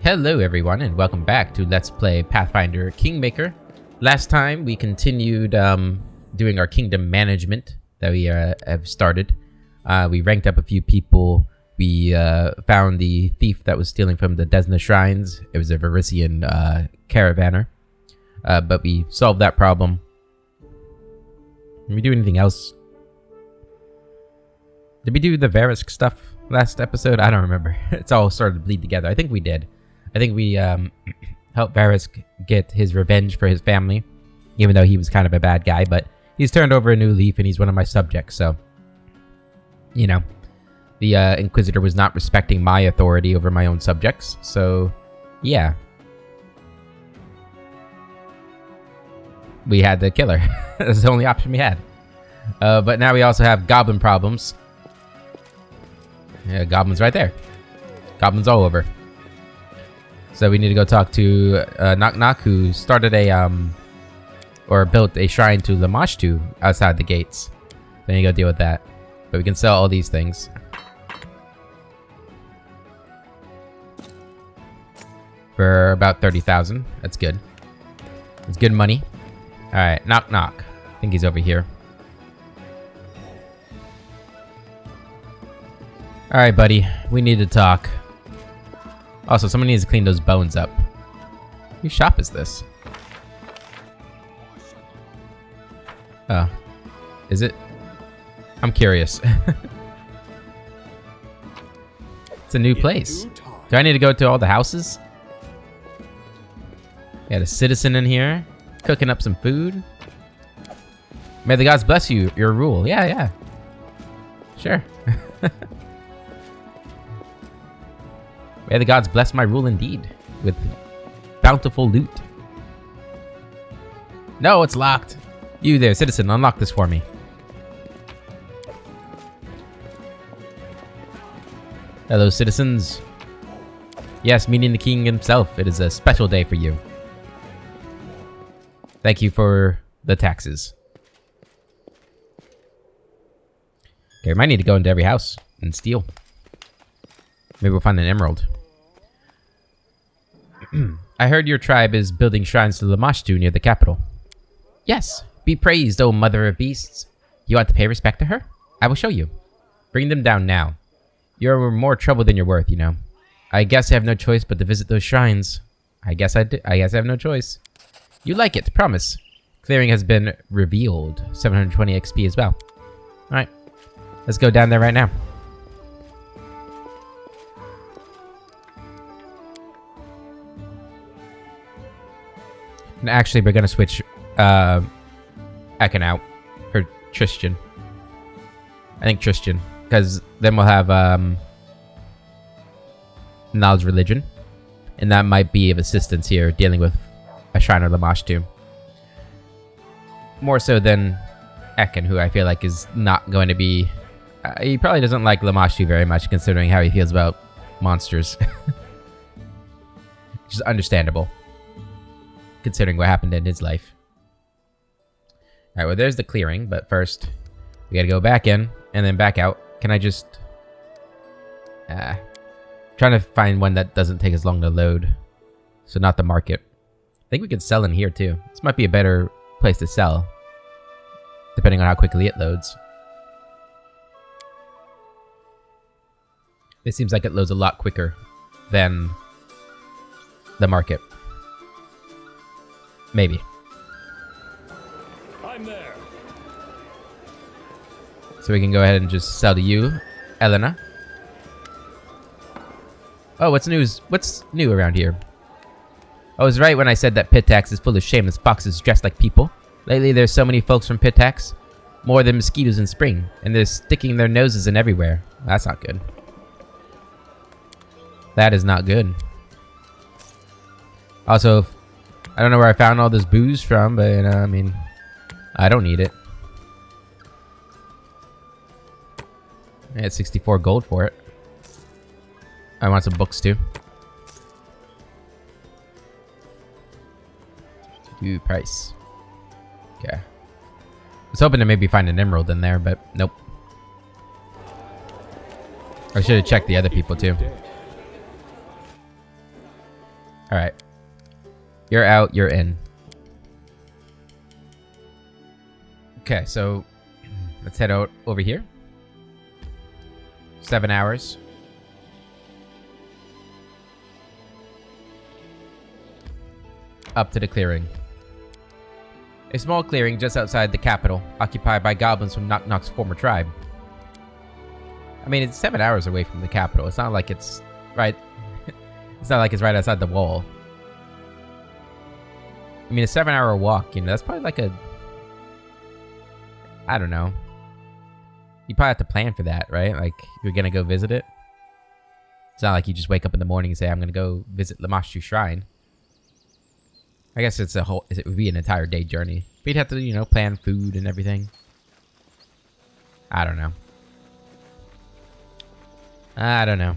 Hello everyone and welcome back to Let's Play Pathfinder Kingmaker. Last time we continued doing our kingdom management that we have started. We ranked up a few people. We found the thief that was stealing from the Desna shrines. It was a Varisian caravaner. But we solved that problem. Did we do anything else? Did we do the Verisk stuff last episode? I don't remember. It's all started to bleed together. I think we did. I think we helped Verisk get his revenge for his family, even though he was kind of a bad guy, but he's turned over a new leaf and he's one of my subjects, so, you know, the Inquisitor was not respecting my authority over my own subjects, so, yeah. We had to kill her. That's the only option we had. But now we also have goblin problems. Yeah, goblins right there. Goblins all over. So we need to go talk to Knock Knock, who started a or built a shrine to Lamashtu outside the gates. Then you go deal with that. But we can sell all these things. For about 30,000. That's good. It's good money. Alright, Knock Knock. I think he's over here. Alright, buddy. We need to talk. Also, someone needs to clean those bones up. Whose shop is this? Oh. Is it? I'm curious. It's a new place. Do I need to go to all the houses? Got a citizen in here. Cooking up some food. May the gods bless you, your rule. Yeah. Sure. May the gods bless my rule indeed, with bountiful loot. No, it's locked. You there, citizen, unlock this for me. Hello, citizens. Yes, meeting the king himself. It is a special day for you. Thank you for the taxes. Okay, we might need to go into every house and steal. Maybe we'll find an emerald. I heard your tribe is building shrines to Lamashtu near the capital. Yes, be praised, O mother of beasts. You want to pay respect to her? I will show you. Bring them down now. You're more trouble than you're worth, you know. I guess I have no choice but to visit those shrines. I guess I have no choice. You like it, promise. Clearing has been revealed. 720 XP as well. Alright. Let's go down there right now. And actually, we're gonna switch Ekin out for Tristan. I think Tristan, because then we'll have Knowledge Religion, and that might be of assistance here dealing with a Shrine of Lamashtu. More so than Ekin, who I feel like is not going to be. He probably doesn't like Lamashtu very much, considering how he feels about monsters, which is understandable, considering what happened in his life. Alright, well there's the clearing, but first we gotta go back in and then back out. Can I just... trying to find one that doesn't take as long to load. So not the market. I think we could sell in here too. This might be a better place to sell, depending on how quickly it loads. It seems like it loads a lot quicker than the market. Maybe. I'm there. So we can go ahead and just sell to you, Elena. Oh, what's news? What's new around here? I was right when I said that Pitax is full of shameless foxes dressed like people. Lately, there's so many folks from Pitax, more than mosquitoes in spring, and they're sticking their noses in everywhere. That's not good. That is not good. Also, I don't know where I found all this booze from, but, you know, I mean, I don't need it. I had 64 gold for it. I want some books, too. Ooh, price. Okay. I was hoping to maybe find an emerald in there, but nope. I should have checked the other people, too. Alright. You're out, you're in. Okay, so let's head out over here. 7 hours. Up to the clearing. A small clearing just outside the capital, occupied by goblins from Knock Knock's former tribe. I mean, it's 7 hours away from the capital. It's not like it's right... It's not like it's right outside the wall. I mean, a 7-hour walk, you know, that's probably like a... I don't know. You probably have to plan for that, right? Like, you're gonna go visit it. It's not like you just wake up in the morning and say, I'm gonna go visit Lamashtu Shrine. I guess it would be an entire day journey. But you'd have to, you know, plan food and everything. I don't know. I don't know.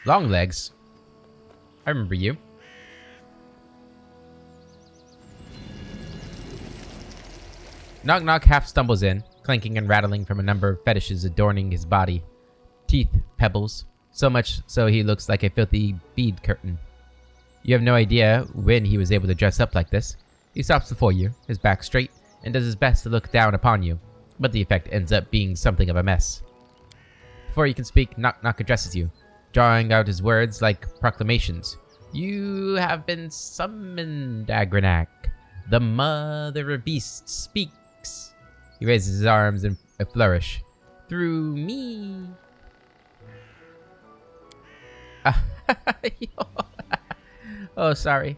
Long legs. I remember you. Knock Knock half stumbles in, clanking and rattling from a number of fetishes adorning his body. Teeth, pebbles, so much so he looks like a filthy bead curtain. You have no idea when he was able to dress up like this. He stops before you, his back straight, and does his best to look down upon you, but the effect ends up being something of a mess. Before you can speak, Knock Knock addresses you, drawing out his words like proclamations. You have been summoned, Agranak. The Mother of Beasts speaks. He raises his arms in a flourish. Through me. Oh, sorry.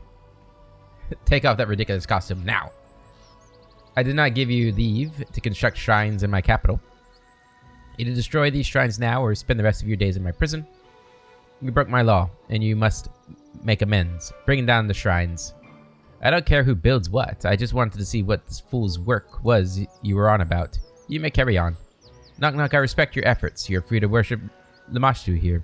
Take off that ridiculous costume now. I did not give you leave to construct shrines in my capital. Either destroy these shrines now or spend the rest of your days in my prison. You broke my law, and you must make amends. Bring down the shrines. I don't care who builds what. I just wanted to see what this fool's work was you were on about. You may carry on. Knock Knock, I respect your efforts. You're free to worship Lamashtu here.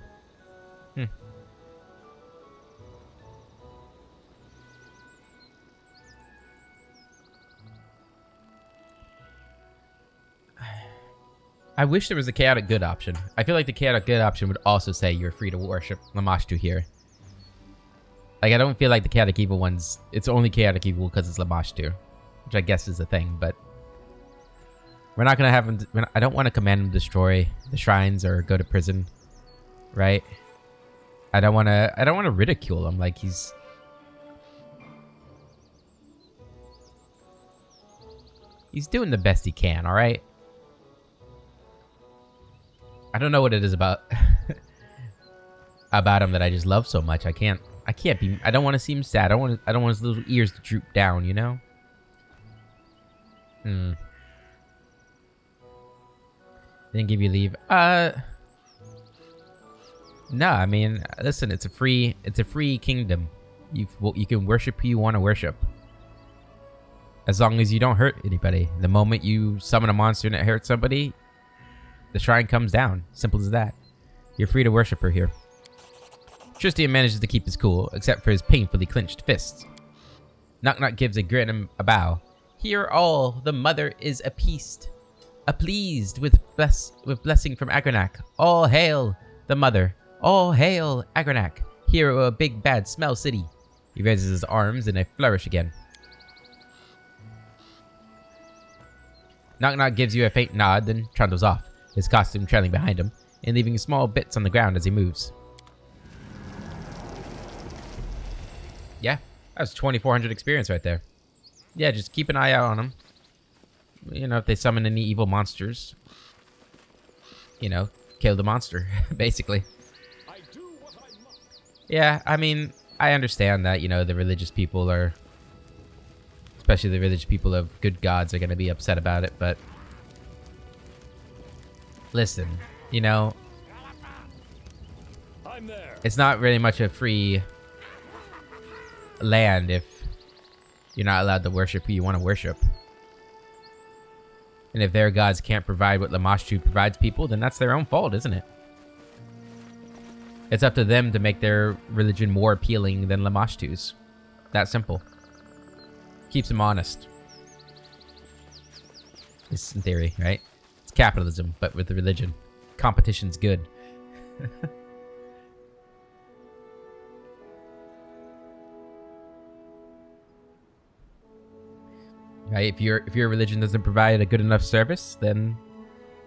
I wish there was a chaotic good option. I feel like the chaotic good option would also say you're free to worship Lamashtu here. Like, I don't feel like the chaotic evil ones, it's only chaotic evil because it's Lamashtu, which I guess is a thing, but we're not gonna have him. I don't want to command him to destroy the shrines or go to prison, right? I don't want to ridicule him. Like, he's doing the best he can. All right. I don't know what it is about about him that I just love so much. I can't be. I don't want to see him sad. I don't want his little ears to droop down. You know. Didn't give you leave. No, I mean, listen. It's a free kingdom. You can worship who you want to worship, as long as you don't hurt anybody. The moment you summon a monster and it hurts somebody, the shrine comes down. Simple as that. You're free to worship her here. Tristian manages to keep his cool, except for his painfully clenched fists. Knock Knock gives a grin and a bow. Hear all, the mother is appeased. Apleased with blessing from Agranak. All hail the mother. All hail Agranak, hero of big bad smell city. He raises his arms in a flourish again. Knock Knock gives you a faint nod, then trundles off, his costume trailing behind him, and leaving small bits on the ground as he moves. Yeah, that was 2,400 experience right there. Yeah, just keep an eye out on them. You know, if they summon any evil monsters, you know, kill the monster, basically. Yeah, I mean, I understand that, you know, the religious people are, especially the religious people of good gods, are going to be upset about it, but listen, you know, it's not really much a free land if you're not allowed to worship who you want to worship. And if their gods can't provide what Lamashtu provides people, then that's their own fault, isn't it? It's up to them to make their religion more appealing than Lamashtu's. That simple. Keeps them honest. It's in theory, right? It's capitalism, but with the religion. Competition's good. Right? If your religion doesn't provide a good enough service, then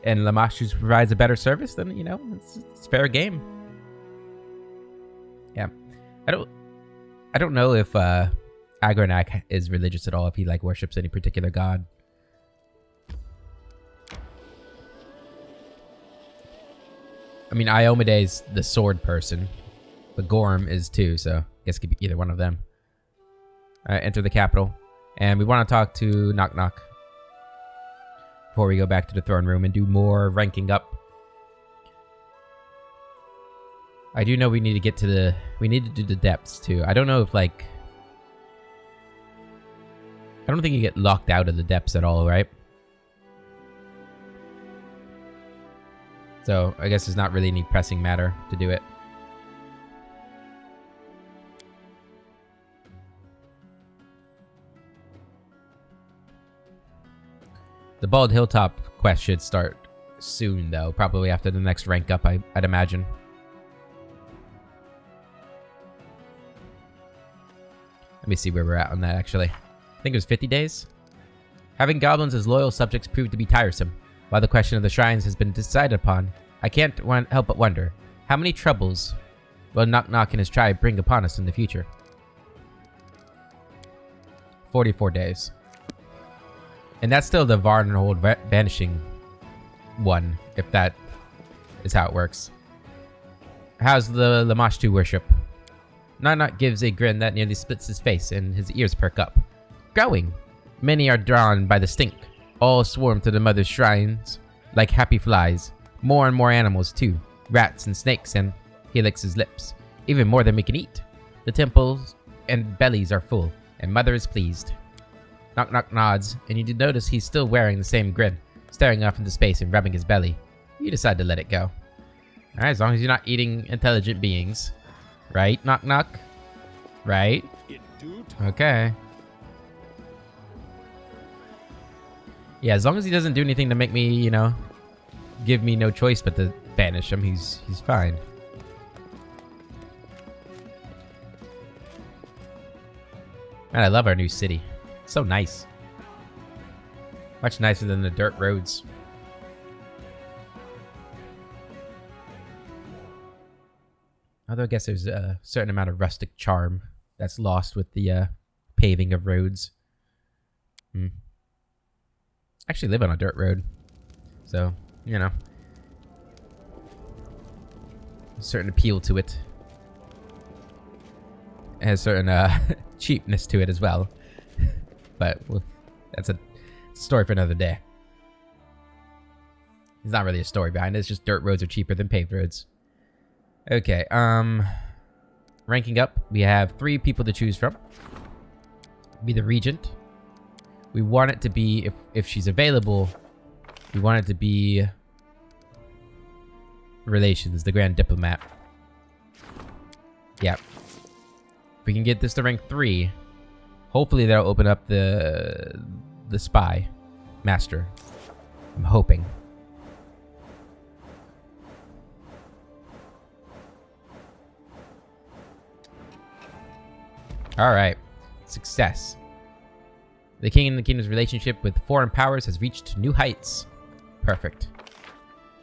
and Lamashtu's provides a better service, then you know it's fair game. Yeah, I don't know if Agronak is religious at all. If he like worships any particular god. I mean, Iomede's the sword person, but Gorm is too. So I guess it could be either one of them. Enter the capital, and we want to talk to Knock Knock before we go back to the throne room and do more ranking up. I do know we need to get to the... We need to do the depths, too. I don't know if, like... I don't think you get locked out of the depths at all, right? So, I guess there's not really any pressing matter to do it. The Bald Hilltop quest should start soon, though. Probably after the next rank up, I'd imagine. Let me see where we're at on that, actually. I think it was 50 days. Having goblins as loyal subjects proved to be tiresome. While the question of the shrines has been decided upon, I can't help but wonder, how many troubles will Knock Knock and his tribe bring upon us in the future? 44 days. And that's still the Varnhold vanishing one, if that is how it works. How's the Lamashtu worship? Knock Knock gives a grin that nearly splits his face, and his ears perk up. Growing. Many are drawn by the stink. All swarm to the mother's shrines like happy flies. More and more animals, too. Rats and snakes, and he licks his lips. Even more than we can eat. The temples and bellies are full, and mother is pleased. Knock Knock nods, and you did notice he's still wearing the same grin, staring off into space and rubbing his belly. You decide to let it go. Alright, as long as you're not eating intelligent beings. Right, Knock Knock? Right? Okay. Yeah, as long as he doesn't do anything to make me, you know, give me no choice but to banish him, he's fine. Man, I love our new city. It's so nice. Much nicer than the dirt roads. Although I guess there's a certain amount of rustic charm that's lost with the paving of roads. I actually live on a dirt road. So, you know. A certain appeal to it. It has certain cheapness to it as well. But well, that's a story for another day. It's not really a story behind it. It's just dirt roads are cheaper than paved roads. Okay, ranking up, we have 3 people to choose from. Be the regent. We want it to be, if she's available, we want it to be relations, the grand diplomat. Yeah. If we can get this to rank 3, hopefully that'll open up the spy master. I'm hoping. Alright. Success. The king and the kingdom's relationship with foreign powers has reached new heights. Perfect.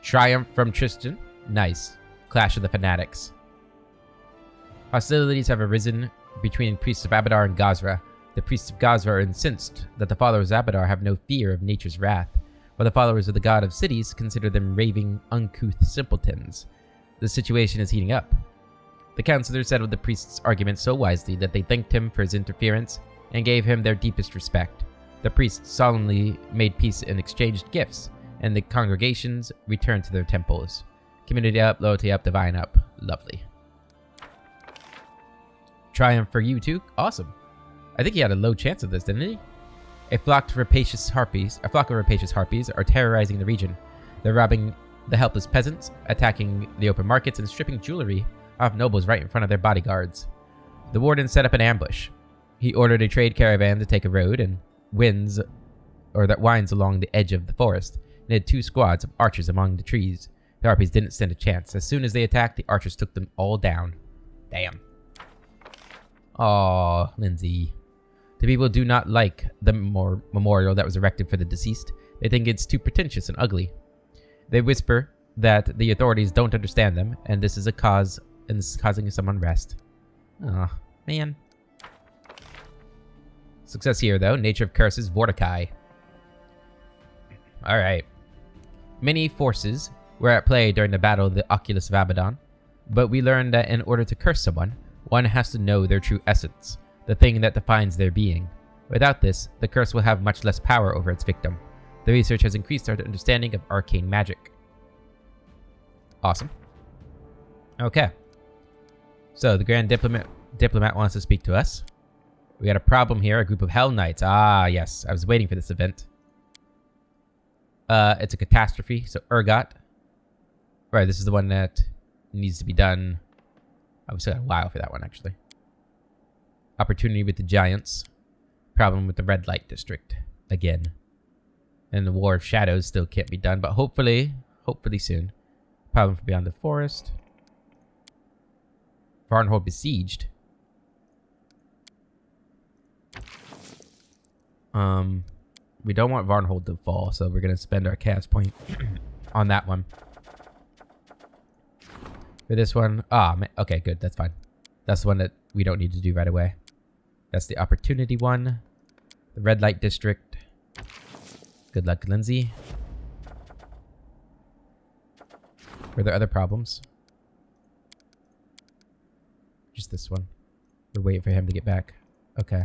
Triumph from Tristan. Nice. Clash of the Fanatics. Hostilities have arisen between priests of Abadar and Gazra. The priests of Gazra are incensed that the followers of Abadar have no fear of nature's wrath, while the followers of the god of cities consider them raving, uncouth simpletons. The situation is heating up. The counselors settled the priest's argument so wisely that they thanked him for his interference and gave him their deepest respect. The priests solemnly made peace and exchanged gifts, and the congregations returned to their temples. Community up, loyalty up, divine up. Lovely. Triumph for you too? Awesome. I think he had a low chance of this, didn't he? A flock of rapacious harpies are terrorizing the region. They're robbing the helpless peasants, attacking the open markets, and stripping jewelry off nobles right in front of their bodyguards. The warden set up an ambush. He ordered a trade caravan to take a road that winds along the edge of the forest, and had 2 squads of archers among the trees. The harpies didn't stand a chance. As soon as they attacked, the archers took them all down. Damn. Aw, Lindsay. The people do not like the memorial that was erected for the deceased. They think it's too pretentious and ugly. They whisper that the authorities don't understand them, and this is causing some unrest. Aw, man. Success here, though. Nature of curses, Vorticai. Alright. Many forces were at play during the battle of the Oculus of Abaddon, but we learned that in order to curse someone, one has to know their true essence, the thing that defines their being. Without this, the curse will have much less power over its victim. The research has increased our understanding of arcane magic. Awesome. Okay. So, the Grand Diplomat wants to speak to us. We got a problem here, a group of Hell Knights. Ah, yes. I was waiting for this event. It's a catastrophe, so Urgot. Right, this is the one that needs to be done. I've still got a while for that one, actually. Opportunity with the Giants. Problem with the Red Light District. Again. And the War of Shadows still can't be done, but hopefully soon. Problem for Beyond the Forest. Varnhold besieged. We don't want Varnhold to fall, so we're gonna spend our chaos point on that one. For this one, okay, good, that's fine. That's the one that we don't need to do right away. That's the opportunity one. The Red Light District. Good luck, Lindsay. Were there other problems? Just this one. We're waiting for him to get back. Okay.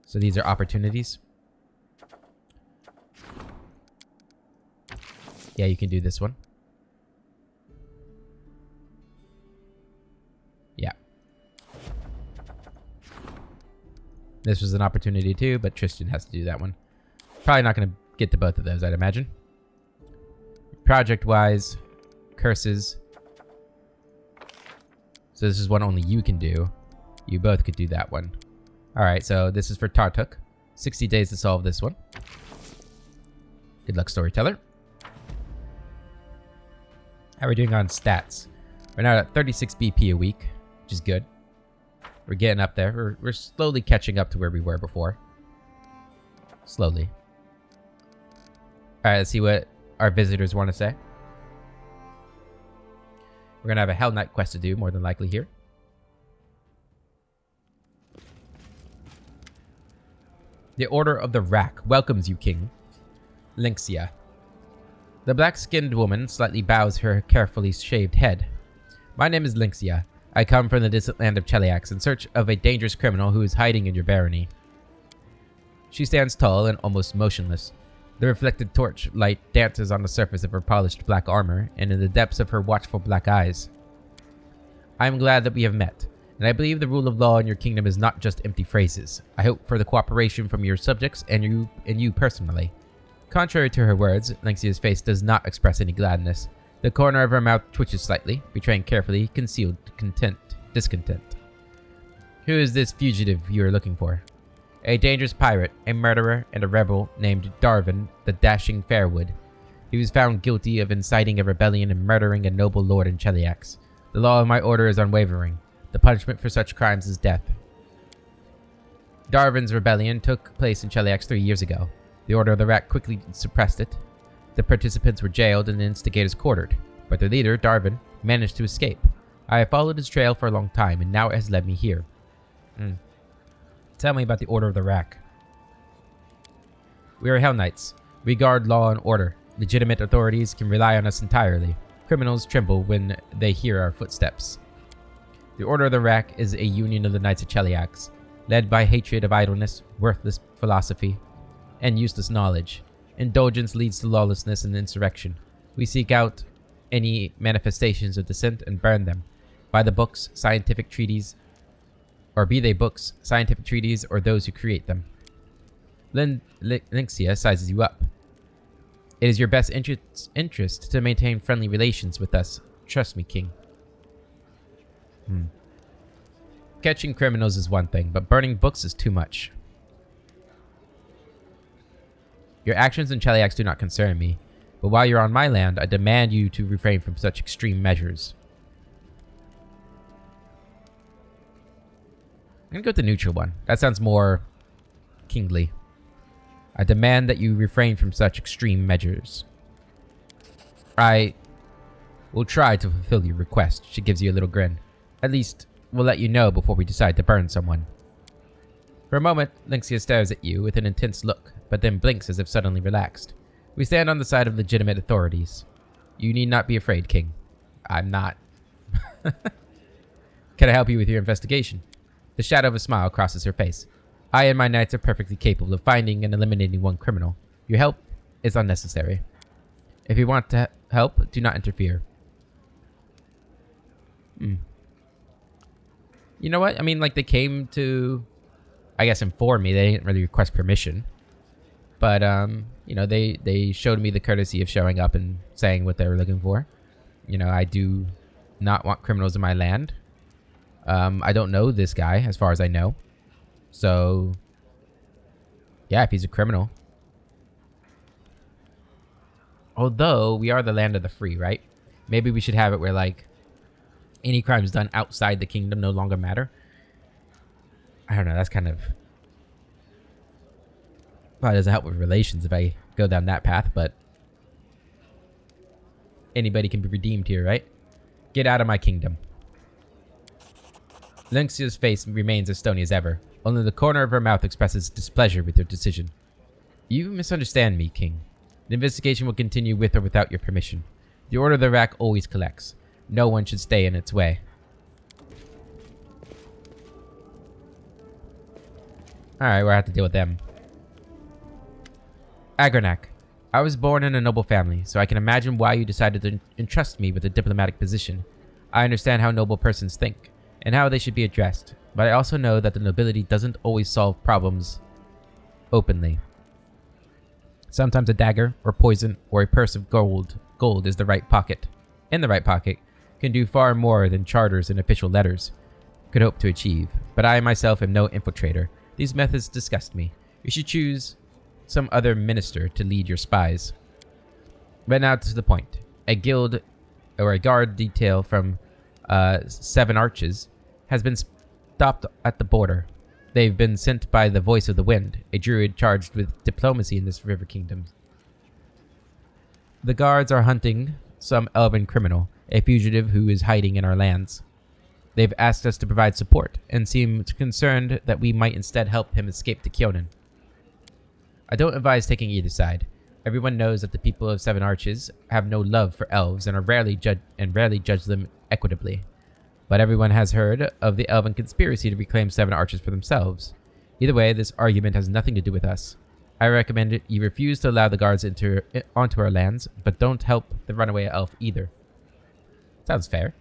So these are opportunities. Yeah, you can do this one. Yeah. This was an opportunity too, but Tristan has to do that one. Probably not going to get to both of those, I'd imagine. Project-wise, curses. So this is one only you can do. You both could do that one. Alright, so this is for Tartuk. 60 days to solve this one. Good luck, Storyteller. How are we doing on stats? We're now at 36 BP a week, which is good. We're getting up there. We're slowly catching up to where we were before. Slowly. Alright, let's see what our visitors want to say. We're going to have a Hell Knight quest to do, more than likely here. The Order of the Rack welcomes you, King. Lynxia. The black-skinned woman slightly bows her carefully shaved head. My name is Lynxia. I come from the distant land of Cheliax in search of a dangerous criminal who is hiding in your barony. She stands tall and almost motionless. The reflected torch light dances on the surface of her polished black armor and in the depths of her watchful black eyes. I am glad that we have met. And I believe the rule of law in your kingdom is not just empty phrases. I hope for the cooperation from your subjects and you personally. Contrary to her words, Lynxia's face does not express any gladness. The corner of her mouth twitches slightly, betraying carefully concealed discontent. Who is this fugitive you are looking for? A dangerous pirate, a murderer, and a rebel named Darvin the Dashing Fairwood. He was found guilty of inciting a rebellion and murdering a noble lord in Cheliax. The law of my order is unwavering. The punishment for such crimes is death. Darvin's rebellion took place in Cheliax 3 years ago. The Order of the Rack quickly suppressed it. The participants were jailed and the instigators quartered, but their leader, Darvin, managed to escape. I have followed his trail for a long time, and now it has led me here. Tell me about the Order of the Rack. We are Hell Knights. We guard law and order. Legitimate authorities can rely on us entirely. Criminals tremble when they hear our footsteps. The Order of the Rack is a union of the Knights of Cheliax, led by hatred of idleness, worthless philosophy, and useless knowledge. Indulgence leads to lawlessness and insurrection. We seek out any manifestations of dissent and burn them. By the books, scientific treaties, or be they books, scientific treaties, or those who create them. Lynxia sizes you up. It is your best interest to maintain friendly relations with us. Trust me, King. Catching criminals is one thing, but burning books is too much. Your actions in Cheliax do not concern me, but while you're on my land, I demand you to refrain from such extreme measures. I'm gonna go with the neutral one. That sounds more kingly. I demand that you refrain from such extreme measures. I will try to fulfill your request. She gives you a little grin. At least, we'll let you know before we decide to burn someone. For a moment, Lynxia stares at you with an intense look, but then blinks as if suddenly relaxed. We stand on the side of legitimate authorities. You need not be afraid, King. I'm not. Can I help you with your investigation? The shadow of a smile crosses her face. I and my knights are perfectly capable of finding and eliminating one criminal. Your help is unnecessary. If you want to help, do not interfere. You know what? I mean, like, they came to, I guess, inform me. They didn't really request permission. But, you know, they showed me the courtesy of showing up and saying what they were looking for. You know, I do not want criminals in my land. I don't know this guy, as far as I know. So, yeah, if he's a criminal. Although, we are the land of the free, right? Maybe we should have it where, like, any crimes done outside the kingdom no longer matter. I don't know, that's kind of... probably doesn't help with relations if I go down that path, but... anybody can be redeemed here, right? Get out of my kingdom. Lynxia's face remains as stony as ever. Only the corner of her mouth expresses displeasure with your decision. You misunderstand me, King. The investigation will continue with or without your permission. The Order of the Rack always collects. No one should stay in its way. Alright, we'll have to deal with them. Agronak. I was born in a noble family, so I can imagine why you decided to entrust me with a diplomatic position. I understand how noble persons think, and how they should be addressed, but I also know that the nobility doesn't always solve problems openly. Sometimes a dagger, or poison, or a purse of gold is the right pocket. In the right pocket, can do far more than charters and official letters could hope to achieve, but I myself am no infiltrator. These methods disgust me. You should choose some other minister to lead your spies. But now to the point. A guild, or a guard detail from 7 Arches has been stopped at the border. They've been sent by the Voice of the Wind, a druid charged with diplomacy in this river kingdom. The guards are hunting some elven criminal, a fugitive who is hiding in our lands. They've asked us to provide support, and seem concerned that we might instead help him escape to Kyonin. I don't advise taking either side. Everyone knows that the people of 7 Arches have no love for elves and rarely judge them equitably. But everyone has heard of the elven conspiracy to reclaim 7 Arches for themselves. Either way, this argument has nothing to do with us. I recommend you refuse to allow the guards onto our lands, but don't help the runaway elf either. Sounds fair.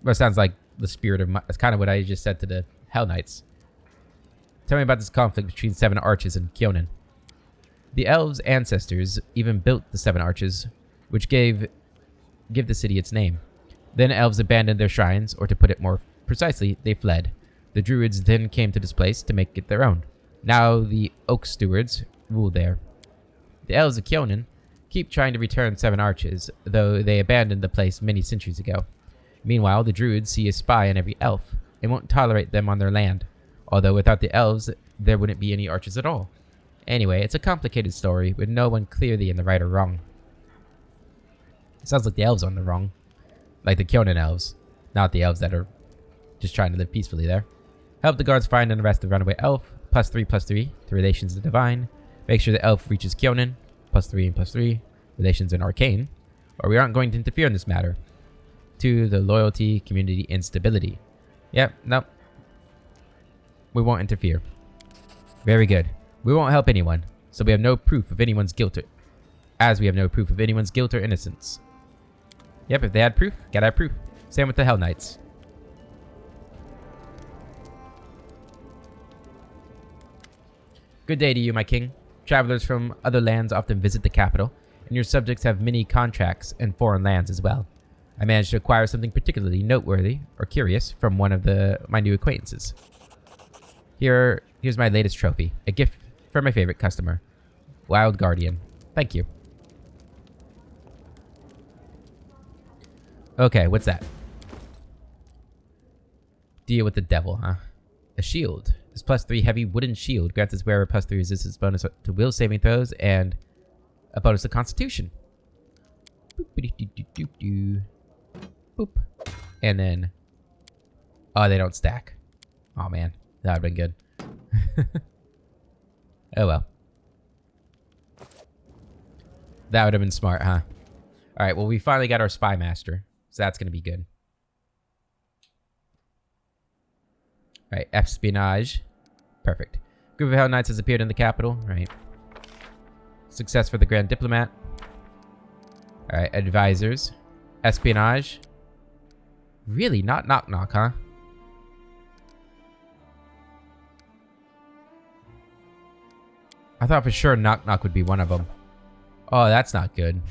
Well, it sounds like the spirit of that's kind of what I just said to the Hell Knights. Tell me about this conflict between 7 Arches and Kyonin. The elves' ancestors even built the 7 Arches, which give the city its name. Then elves abandoned their shrines, or to put it more precisely, they fled. The druids then came to this place to make it their own. Now the Oak Stewards rule there. The elves of Kyonin keep trying to return 7 Arches, though they abandoned the place many centuries ago. Meanwhile, the druids see a spy in every elf, and won't tolerate them on their land. Although without the elves, there wouldn't be any arches at all. Anyway, it's a complicated story, with no one clearly in the right or wrong. It sounds like the elves are on the wrong. Like the Kyonin elves, not the elves that are just trying to live peacefully there. Help the guards find and arrest the runaway elf, +3/+3 to relations of the divine. Make sure the elf reaches Kyonin, +3 and +3, relations in arcane, or we aren't going to interfere in this matter. 2, the loyalty, community, and stability. Yep, nope. We won't interfere. Very good. We won't help anyone, so we have no proof of anyone's guilt, as we have no proof of anyone's guilt or innocence. Yep, if they had proof, gotta have proof. Same with the Hell Knights. Good day to you, my king. Travelers from other lands often visit the capital, and your subjects have many contracts in foreign lands as well. I managed to acquire something particularly noteworthy or curious from one of my new acquaintances. Here's my latest trophy, a gift for my favorite customer, Wild Guardian. Thank you. Okay, what's that? Deal with the devil, huh? A shield. This +3 heavy wooden shield grants its wearer +3 resistance bonus to will saving throws and a bonus to constitution. Boop. Boop. And then... Oh, they don't stack. Oh, man. That would have been good. Oh, well. That would have been smart, huh? Alright, well, we finally got our Spy Master. So that's going to be good. Alright, espionage. Perfect. Group of Hell Knights has appeared in the capital. Right. Success for the Grand Diplomat. Alright, advisors. Espionage. Really? Not knock knock, huh? I thought for sure knock knock would be one of them. Oh, that's not good.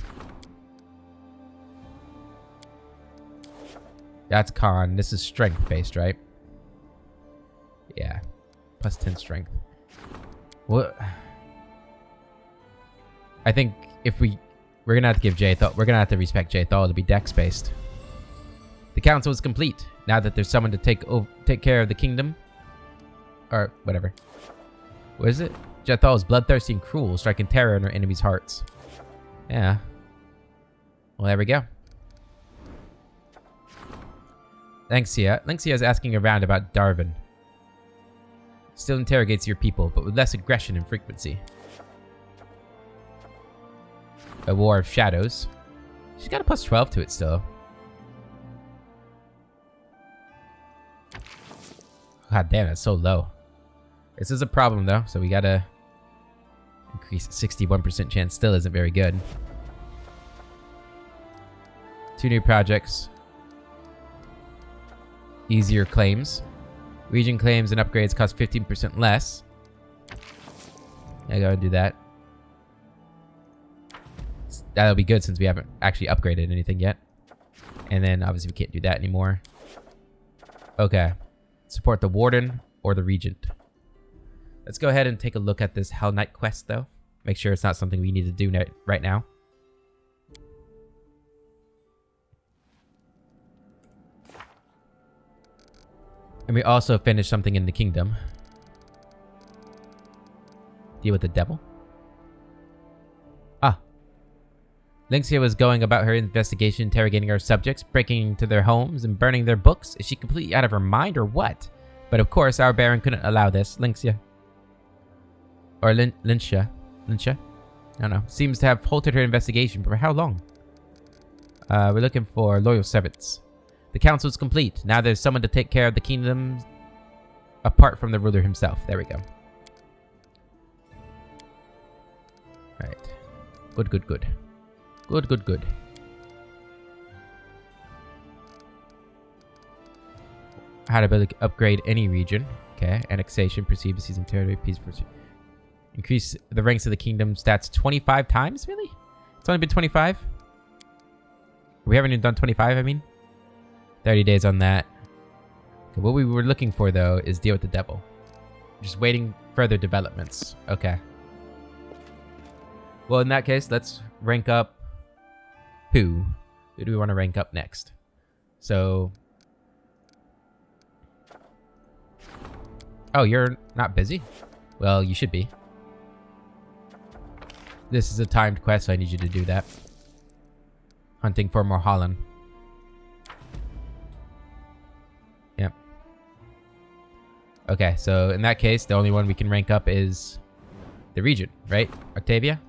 That's con. This is strength based, right? Yeah. +10 strength. What? I think if we're gonna have to give Jay we're gonna have to respect Jay to be dex based. The council is complete. Now that there's someone to take care of the kingdom. Or whatever. What is it? Jethal is bloodthirsty and cruel, striking terror in her enemies' hearts. Yeah. Well, there we go. Lynxia. Lynxia is asking around about Darwin. Still interrogates your people, but with less aggression and frequency. A War of Shadows. She's got a +12 to it still. God damn, that's so low. This is a problem though, so we gotta increase 61% chance. Still isn't very good. 2 new projects. Easier claims. Region claims and upgrades cost 15% less. I gotta do that. That'll be good since we haven't actually upgraded anything yet. And then obviously we can't do that anymore. Okay. Support the Warden or the Regent. Let's go ahead and take a look at this Hell Knight quest though. Make sure it's not something we need to do right now. And we also finished something in the kingdom. Deal with the devil. Ah. Lynxia was going about her investigation, interrogating our subjects, breaking into their homes and burning their books. Is she completely out of her mind or what? But of course, our Baron couldn't allow this. Lynxia. Or Lynxia. I don't know. Seems to have halted her investigation, but for how long? We're looking for loyal servants. The council is complete. Now there's someone to take care of the kingdom apart from the ruler himself. There we go. Alright. Good. How to upgrade any region. Okay. Annexation. Proceed to season territory. Peace. Proceed. Increase the ranks of the kingdom stats 25 times? Really? It's only been 25? We haven't even done 25, I mean. 30 days on that. Okay, what we were looking for, though, is deal with the devil. Just waiting further developments. Okay. Well, in that case, let's rank up who? Who do we want to rank up next? So... Oh, you're not busy? Well, you should be. This is a timed quest, so I need you to do that. Hunting for Morhallan. Yep. Okay, so in that case, the only one we can rank up is the region, right? Octavia?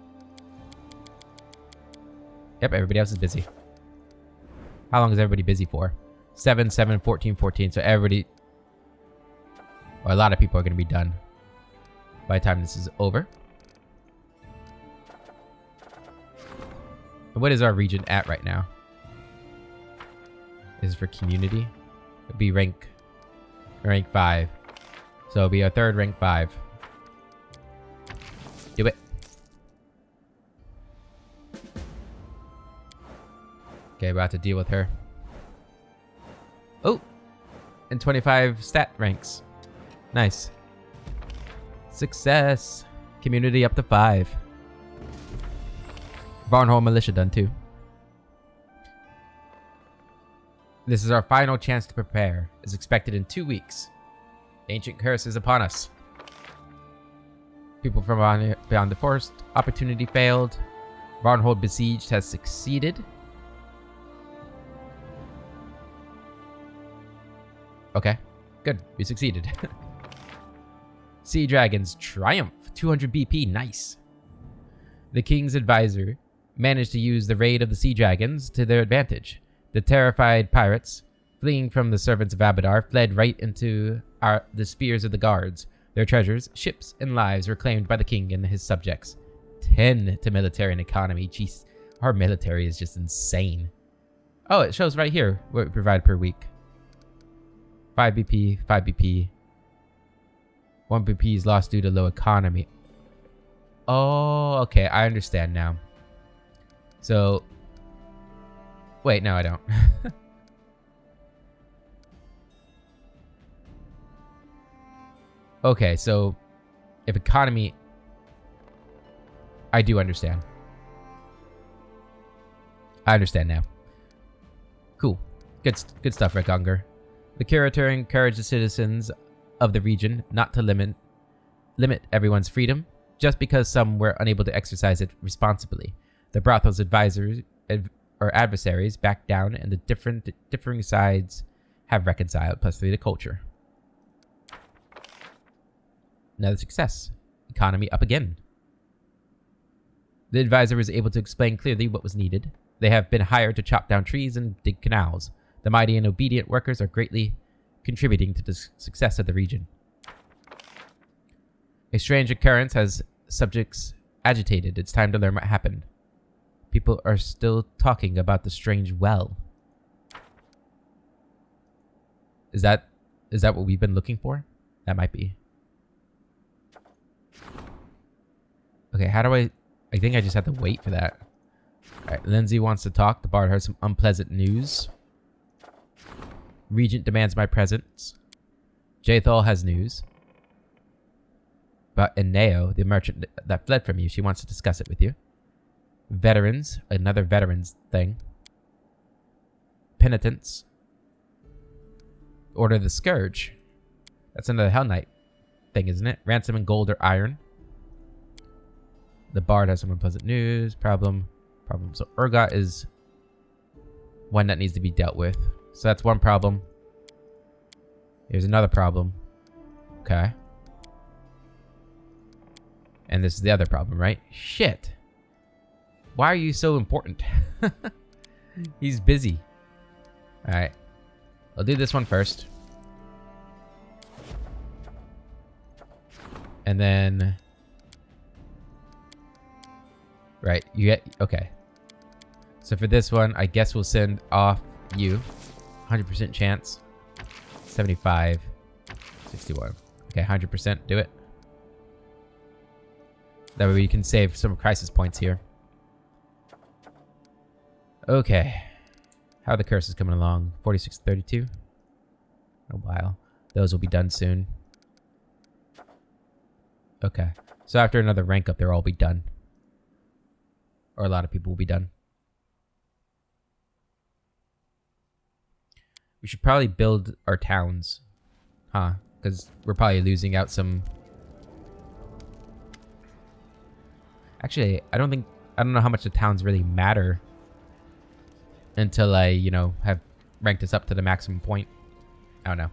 Yep, everybody else is busy. How long is everybody busy for? 7, 7, 14, 14. So everybody... Or a lot of people are going to be done by the time this is over. What is our region at right now? This is for community. It'll be rank 5. So it'll be our third rank 5. Do it. Okay, we're about to deal with her. Oh! And 25 stat ranks. Nice. Success. Community up to 5. Varnholm Militia done too. This is our final chance to prepare. Is expected in 2 weeks. Ancient curse is upon us. People from beyond the forest. Opportunity failed. Varnhold besieged has succeeded. Okay, good. We succeeded. Sea Dragons triumph. 200 BP. Nice. The king's advisor managed to use the raid of the Sea Dragons to their advantage. The terrified pirates, fleeing from the servants of Abadar, fled right into the spears of the guards. Their treasures, ships, and lives were claimed by the king and his subjects. 10 to military and economy. Jeez, our military is just insane. Oh, it shows right here what we provide per week. 5 BP, 5 BP. 1 BP is lost due to low economy. Oh, okay, I understand now. So, wait, no, I don't. Okay, so if economy, I do understand. I understand now. Cool. Good stuff, Rick Unger. The curator encouraged the citizens of the region not to limit everyone's freedom just because some were unable to exercise it responsibly. The brothel's advisors or adversaries backed down, and the differing sides have reconciled. +3 to culture. Another success. Economy up again. The advisor was able to explain clearly what was needed. They have been hired to chop down trees and dig canals. The mighty and obedient workers are greatly contributing to the success of the region. A strange occurrence has subjects agitated. It's time to learn what happened. People are still talking about the strange well. Is that what we've been looking for? That might be. Okay, how do I think I just have to wait for that. Alright, Lindsay wants to talk. The bard has some unpleasant news. Regent demands my presence. Jathal has news. But Ineo, the merchant that fled from you, she wants to discuss it with you. Veterans, another veterans thing. Penitents. Order the Scourge. That's another Hell Knight thing, isn't it? Ransom and gold or iron. The bard has some unpleasant news. Problem. So Urgot is one that needs to be dealt with. So that's one problem. Here's another problem. Okay. And this is the other problem, right? Shit. Why are you so important? He's busy. Alright. I'll do this one first. And then... Right, you get... Okay. So for this one, I guess we'll send off you. 100% chance. 75. 61. Okay, 100%. Do it. That way we can save some crisis points here. Okay. How are the curses coming along? 46, 32. A while. Those will be done soon. Okay. So after another rank up, they'll all be done. Or a lot of people will be done. We should probably build our towns. Huh? Because we're probably losing out some... Actually, I don't know how much the towns really matter until I, you know, have ranked us up to the maximum point. I don't know.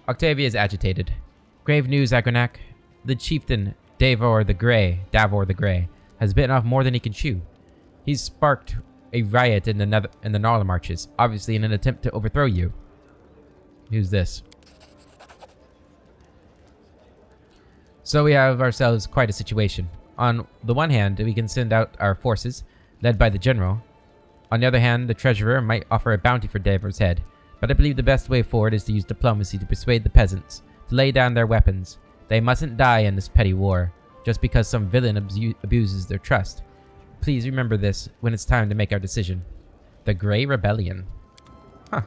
Octavia is agitated. Grave news, Agronak. The chieftain, Davor the Grey, has bitten off more than he can chew. He's sparked a riot in the Gnarl Marches, obviously in an attempt to overthrow you. Who's this? So we have ourselves quite a situation. On the one hand, we can send out our forces, led by the general. On the other hand, the treasurer might offer a bounty for Davor's head, but I believe the best way forward is to use diplomacy to persuade the peasants to lay down their weapons. They mustn't die in this petty war, just because some villain abuses their trust. Please remember this when it's time to make our decision. The Grey Rebellion. Huh.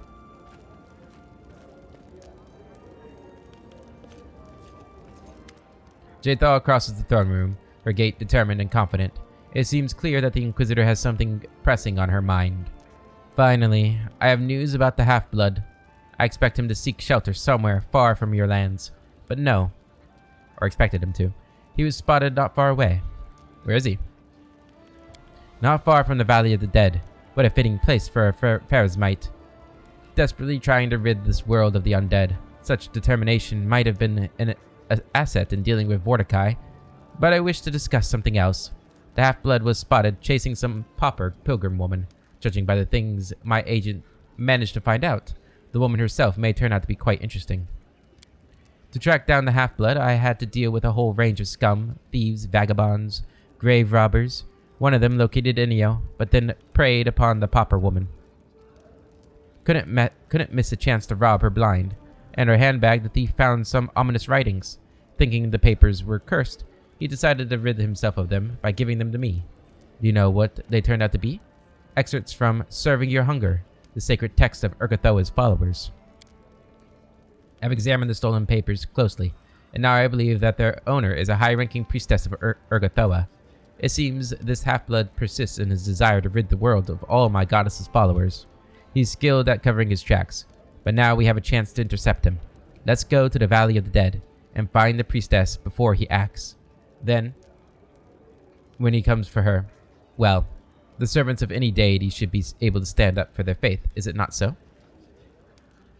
Jathal crosses the throne room, her gait determined and confident. It seems clear that the Inquisitor has something pressing on her mind. Finally, I have news about the Half-Blood. I expect him to seek shelter somewhere far from your lands. But no, or expected him to. He was spotted not far away. Where is he? Not far from the Valley of the Dead. What a fitting place for a pharaoh's might. Desperately trying to rid this world of the undead. Such determination might have been an asset in dealing with Mordecai, but I wish to discuss something else. The half-blood was spotted chasing some pauper pilgrim woman. Judging by the things my agent managed to find out, the woman herself may turn out to be quite interesting. To track down the half-blood, I had to deal with a whole range of scum, thieves, vagabonds, grave robbers. One of them located Inio, but then preyed upon the pauper woman. Couldn't miss a chance to rob her blind. And her handbag, the thief found some ominous writings. Thinking the papers were cursed, he decided to rid himself of them by giving them to me. Do you know what they turned out to be? Excerpts from Serving Your Hunger, the sacred text of Urgathoa's followers. I've examined the stolen papers closely, and now I believe that their owner is a high-ranking priestess of Urgathoa. It seems this half-blood persists in his desire to rid the world of all my goddess's followers. He's skilled at covering his tracks, but now we have a chance to intercept him. Let's go to the Valley of the Dead and find the priestess before he acts. Then, when he comes for her, well, the servants of any deity should be able to stand up for their faith, is it not so?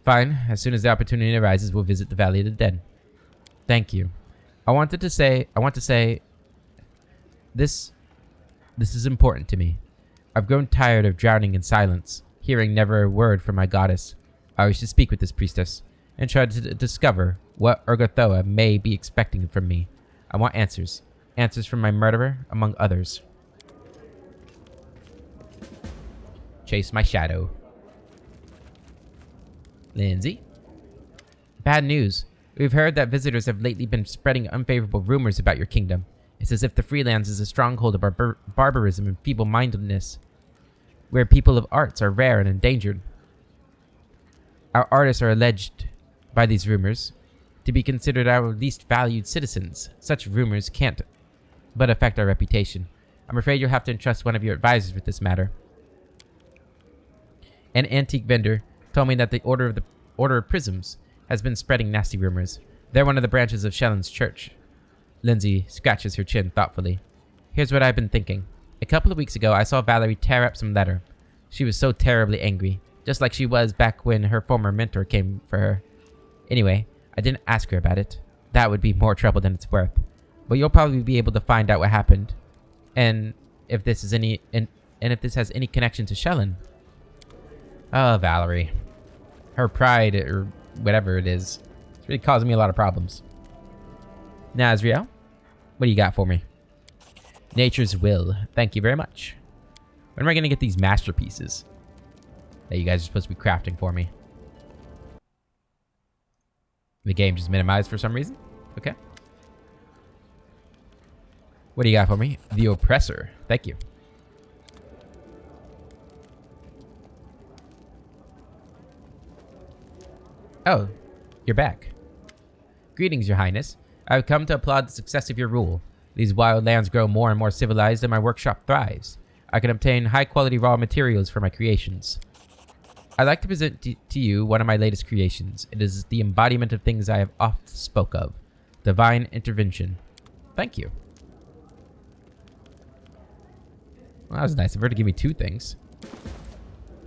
Fine, as soon as the opportunity arises, we'll visit the Valley of the Dead. Thank you. I want to say this is important to me. I've grown tired of drowning in silence, hearing never a word from my goddess. I wish to speak with this priestess and try to discover what Urgathoa may be expecting from me. I want answers. Answers from my murderer, among others. Chase my shadow. Lindsay? Bad news. We've heard that visitors have lately been spreading unfavorable rumors about your kingdom. It's as if the Freelands is a stronghold of barbarism and feeble-mindedness, where people of arts are rare and endangered. Our artists are alleged, by these rumors, to be considered our least valued citizens. Such rumors can't but affect our reputation. I'm afraid you'll have to entrust one of your advisors with this matter. An antique vendor told me that the Order of Prisms has been spreading nasty rumors. They're one of the branches of Shellen's church. Lindsay scratches her chin thoughtfully. Here's what I've been thinking. A couple of weeks ago, I saw Valerie tear up some letter. She was so terribly angry, just like she was back when her former mentor came for her. Anyway, I didn't ask her about it. That would be more trouble than it's worth. But you'll probably be able to find out what happened, and if this has any connection to Shellen. Oh, Valerie. Her pride, or whatever it is, it's really causing me a lot of problems. Nazriel, what do you got for me? Nature's Will. Thank you very much. When am I going to get these masterpieces that you guys are supposed to be crafting for me? The game just minimized for some reason? Okay. What do you got for me? The Oppressor. Thank you. Oh, you're back. Greetings, Your Highness. I've come to applaud the success of your rule. These wild lands grow more and more civilized and my workshop thrives. I can obtain high-quality raw materials for my creations. I'd like to present to you one of my latest creations. It is the embodiment of things I have oft spoke of. Divine intervention. Thank you. Well, that was nice of her to give me two things.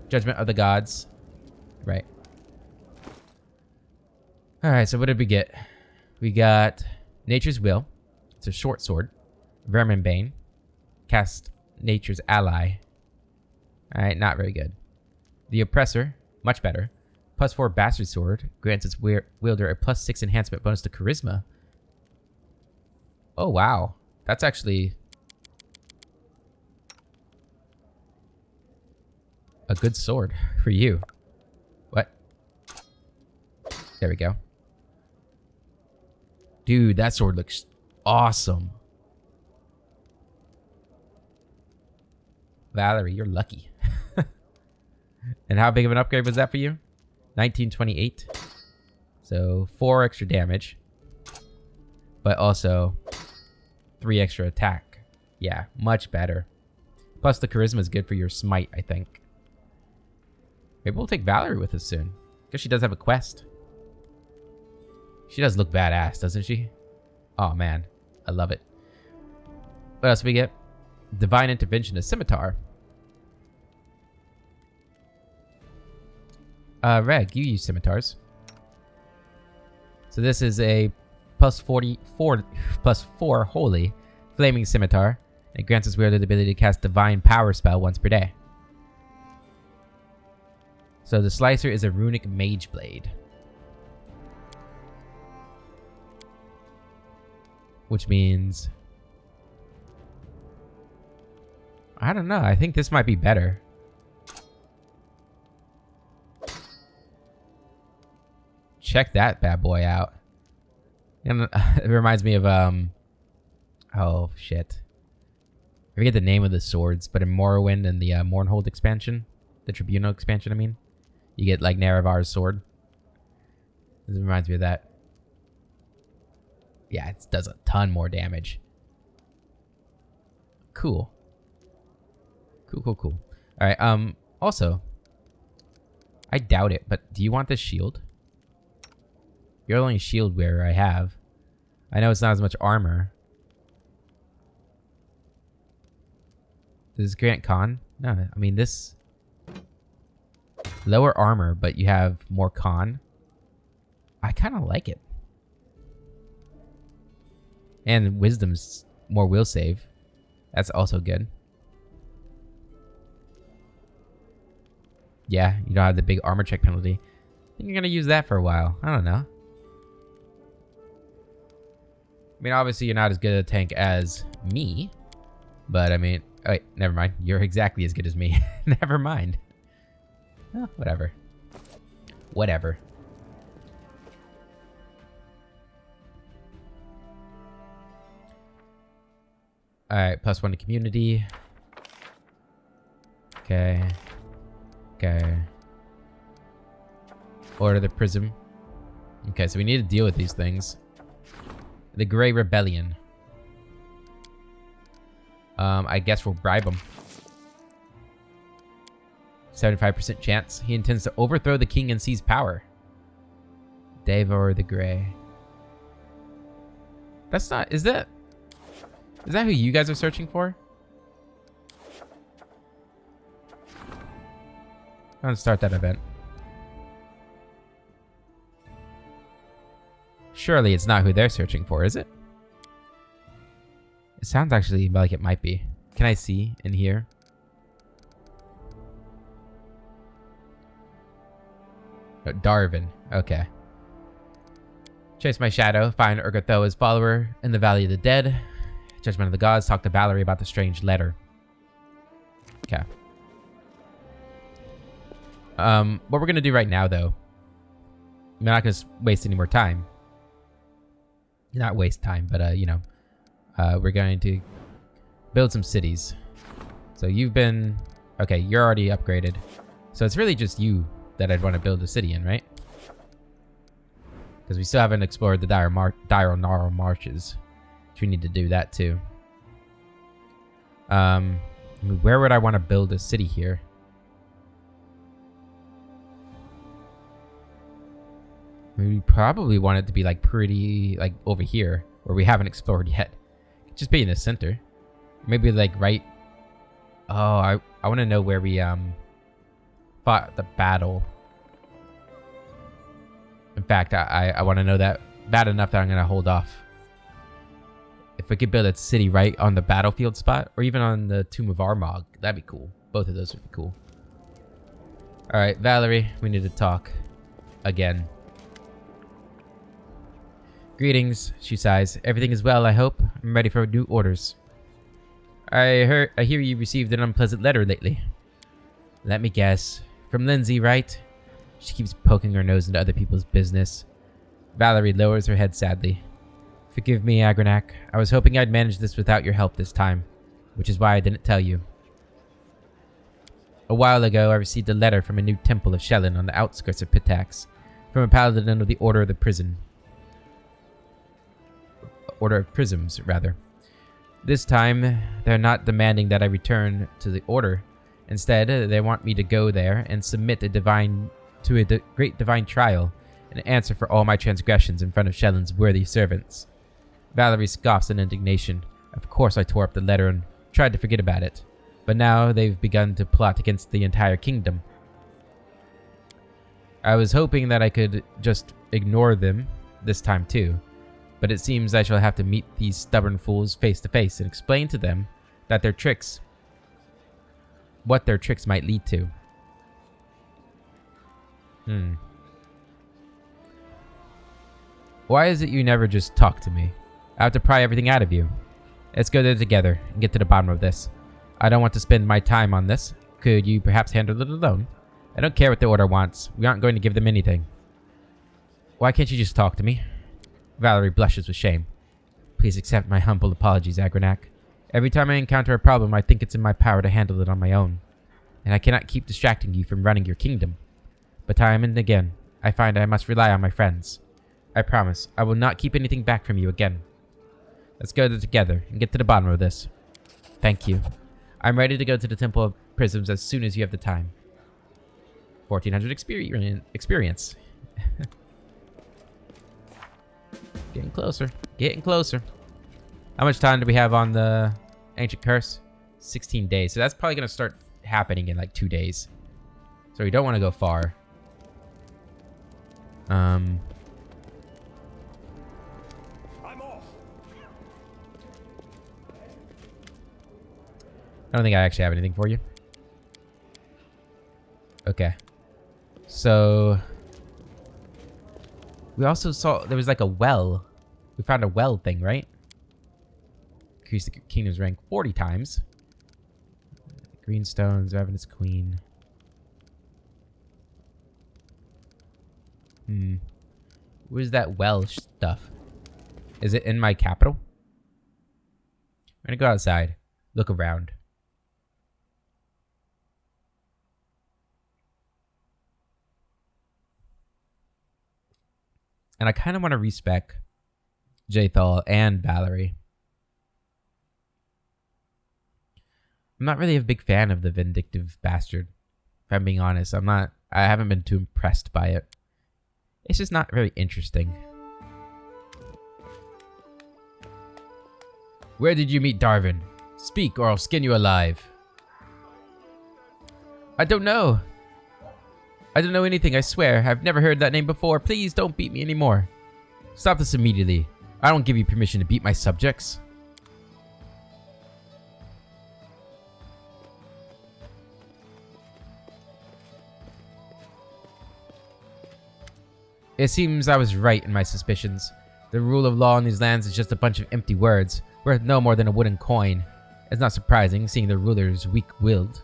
Judgment of the Gods. Right. Alright, so what did we get? We got Nature's Will. It's a short sword. Verminbane. Cast Nature's Ally. Alright, not very good. The Oppressor. Much better. +4 Bastard Sword. Grants its wielder a +6 enhancement bonus to Charisma. Oh, wow. That's actually a good sword for you. What? There we go. Dude, that sword looks awesome. Valerie, you're lucky. And how big of an upgrade was that for you? 1928. So 4 extra damage. But also 3 extra attack. Yeah, much better. Plus the charisma is good for your smite, I think. Maybe we'll take Valerie with us soon. Because she does have a quest. She does look badass, doesn't she? Oh, man. I love it. What else do we get? Divine Intervention, a scimitar. Reg, you use scimitars. So this is a plus 4 holy flaming scimitar. It grants us wielder the ability to cast divine power spell once per day. So the slicer is a runic mage blade. Which means... I don't know. I think this might be better. Check that bad boy out. And it reminds me of oh shit. I forget the name of the swords, but in Morrowind and the Mournhold expansion, the Tribunal expansion, I mean, you get like Nerevar's sword. This reminds me of that. Yeah, it does a ton more damage. Cool. Cool. All right. Also, I doubt it, but do you want this shield? You're the only shield wearer I have. I know it's not as much armor. Does this grant con? No, I mean this... Lower armor, but you have more con. I kind of like it. And wisdom's more will save. That's also good. Yeah, you don't have the big armor check penalty. I think you're going to use that for a while. I don't know. I mean, obviously you're not as good a tank as me. But I mean... Oh, wait, never mind. You're exactly as good as me. Never mind. Oh, whatever. Whatever. Alright, +1 to community. Okay. Order the prism. Okay, so we need to deal with these things. The Grey Rebellion. I guess we'll bribe him. 75% chance. He intends to overthrow the king and seize power. Davor the Grey. That's not... Is that who you guys are searching for? I'm gonna start that event. Surely it's not who they're searching for, is it? It sounds actually like it might be. Can I see in here? Oh, Darvin. Okay. Chase my shadow. Find Urgathoa's follower in the Valley of the Dead. Judgment of the Gods. Talk to Valerie about the strange letter. Okay. What we're going to do right now, though. I'm not going to waste any more time. Not waste time, but, you know. We're going to build some cities. So you've been... Okay, you're already upgraded. So it's really just you that I'd want to build a city in, right? Because we still haven't explored the Dire Gnarl Marshes. Which we need to do that too. I mean, where would I want to build a city here? We probably want it to be like pretty... Like over here. Where we haven't explored yet. Just be in the center. Maybe like right... Oh, I want to know where we fought the battle. In fact, I want to know that bad enough that I'm going to hold off. If we could build a city right on the battlefield spot, or even on the Tomb of Armagh, that'd be cool. Both of those would be cool. Alright, Valerie, we need to talk. Again. Greetings, she sighs. Everything is well, I hope. I'm ready for new orders. I hear you received an unpleasant letter lately. Let me guess. From Lindsay, right? She keeps poking her nose into other people's business. Valerie lowers her head sadly. Forgive me, Agranak. I was hoping I'd manage this without your help this time, which is why I didn't tell you. A while ago, I received a letter from a new temple of Shellin on the outskirts of Pitax, from a paladin of the Order of the Prison. Order of Prisms, rather. This time, they're not demanding that I return to the Order. Instead, they want me to go there and submit to a great divine trial an answer for all my transgressions in front of Shellen's worthy servants. Valerie scoffs in indignation. Of course I tore up the letter and tried to forget about it. But now they've begun to plot against the entire kingdom. I was hoping that I could just ignore them this time too. But it seems I shall have to meet these stubborn fools face to face and explain to them that what their tricks might lead to. Why is it you never just talk to me? I have to pry everything out of you. Let's go there together and get to the bottom of this. I don't want to spend my time on this. Could you perhaps handle it alone? I don't care what the Order wants. We aren't going to give them anything. Why can't you just talk to me? Valerie blushes with shame. Please accept my humble apologies, Agronak. Every time I encounter a problem, I think it's in my power to handle it on my own. And I cannot keep distracting you from running your kingdom. But time and again, I find I must rely on my friends. I promise, I will not keep anything back from you again. Let's go there together and get to the bottom of this. Thank you. I'm ready to go to the Temple of Prisms as soon as you have the time. 1400 experience. Getting closer. Getting closer. How much time do we have on the Ancient Curse? 16 days. So that's probably going to start happening in like 2 days. So we don't want to go far. I'm off. I don't think I actually have anything for you. Okay. So we also saw there was like a well. We found a well thing, right? Increase the kingdom's rank 40 times. Greenstones, Ravenous Queen. Where's that well stuff? Is it in my capital? I'm gonna go outside. Look around. And I kind of want to respec Jaethal and Valerie. I'm not really a big fan of the vindictive bastard. If I'm being honest, I haven't been too impressed by it. It's just not very interesting. Where did you meet Darvin? Speak or I'll skin you alive. I don't know. I don't know anything, I swear. I've never heard that name before. Please don't beat me anymore. Stop this immediately. I don't give you permission to beat my subjects. It seems I was right in my suspicions. The rule of law in these lands is just a bunch of empty words, worth no more than a wooden coin. It's not surprising, seeing the rulers weak-willed.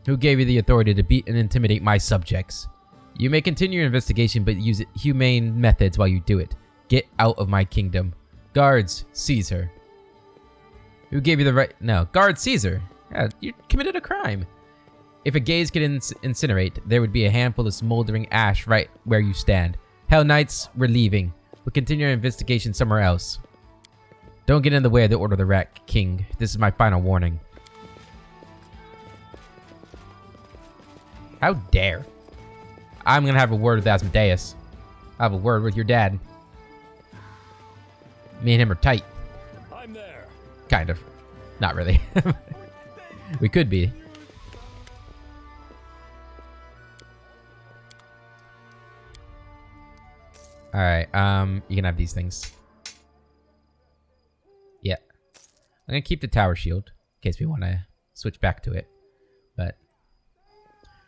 Who gave you the authority to beat and intimidate my subjects? You may continue your investigation, but use humane methods while you do it. Get out of my kingdom. Guards, seize her. Who gave you the right? No, guards, seize her. Yeah, you committed a crime. If a gaze could incinerate, there would be a handful of smoldering ash right where you stand. Hell Knights, we're leaving. We'll continue our investigation somewhere else. Don't get in the way of the Order of the Wreck, King. This is my final warning. How dare. I'm gonna have a word with Asmodeus. I'll have a word with your dad. Me and him are tight. I'm there. Kind of. Not really. We could be. Alright, you can have these things. Yeah. I'm gonna keep the tower shield in case we want to switch back to it. But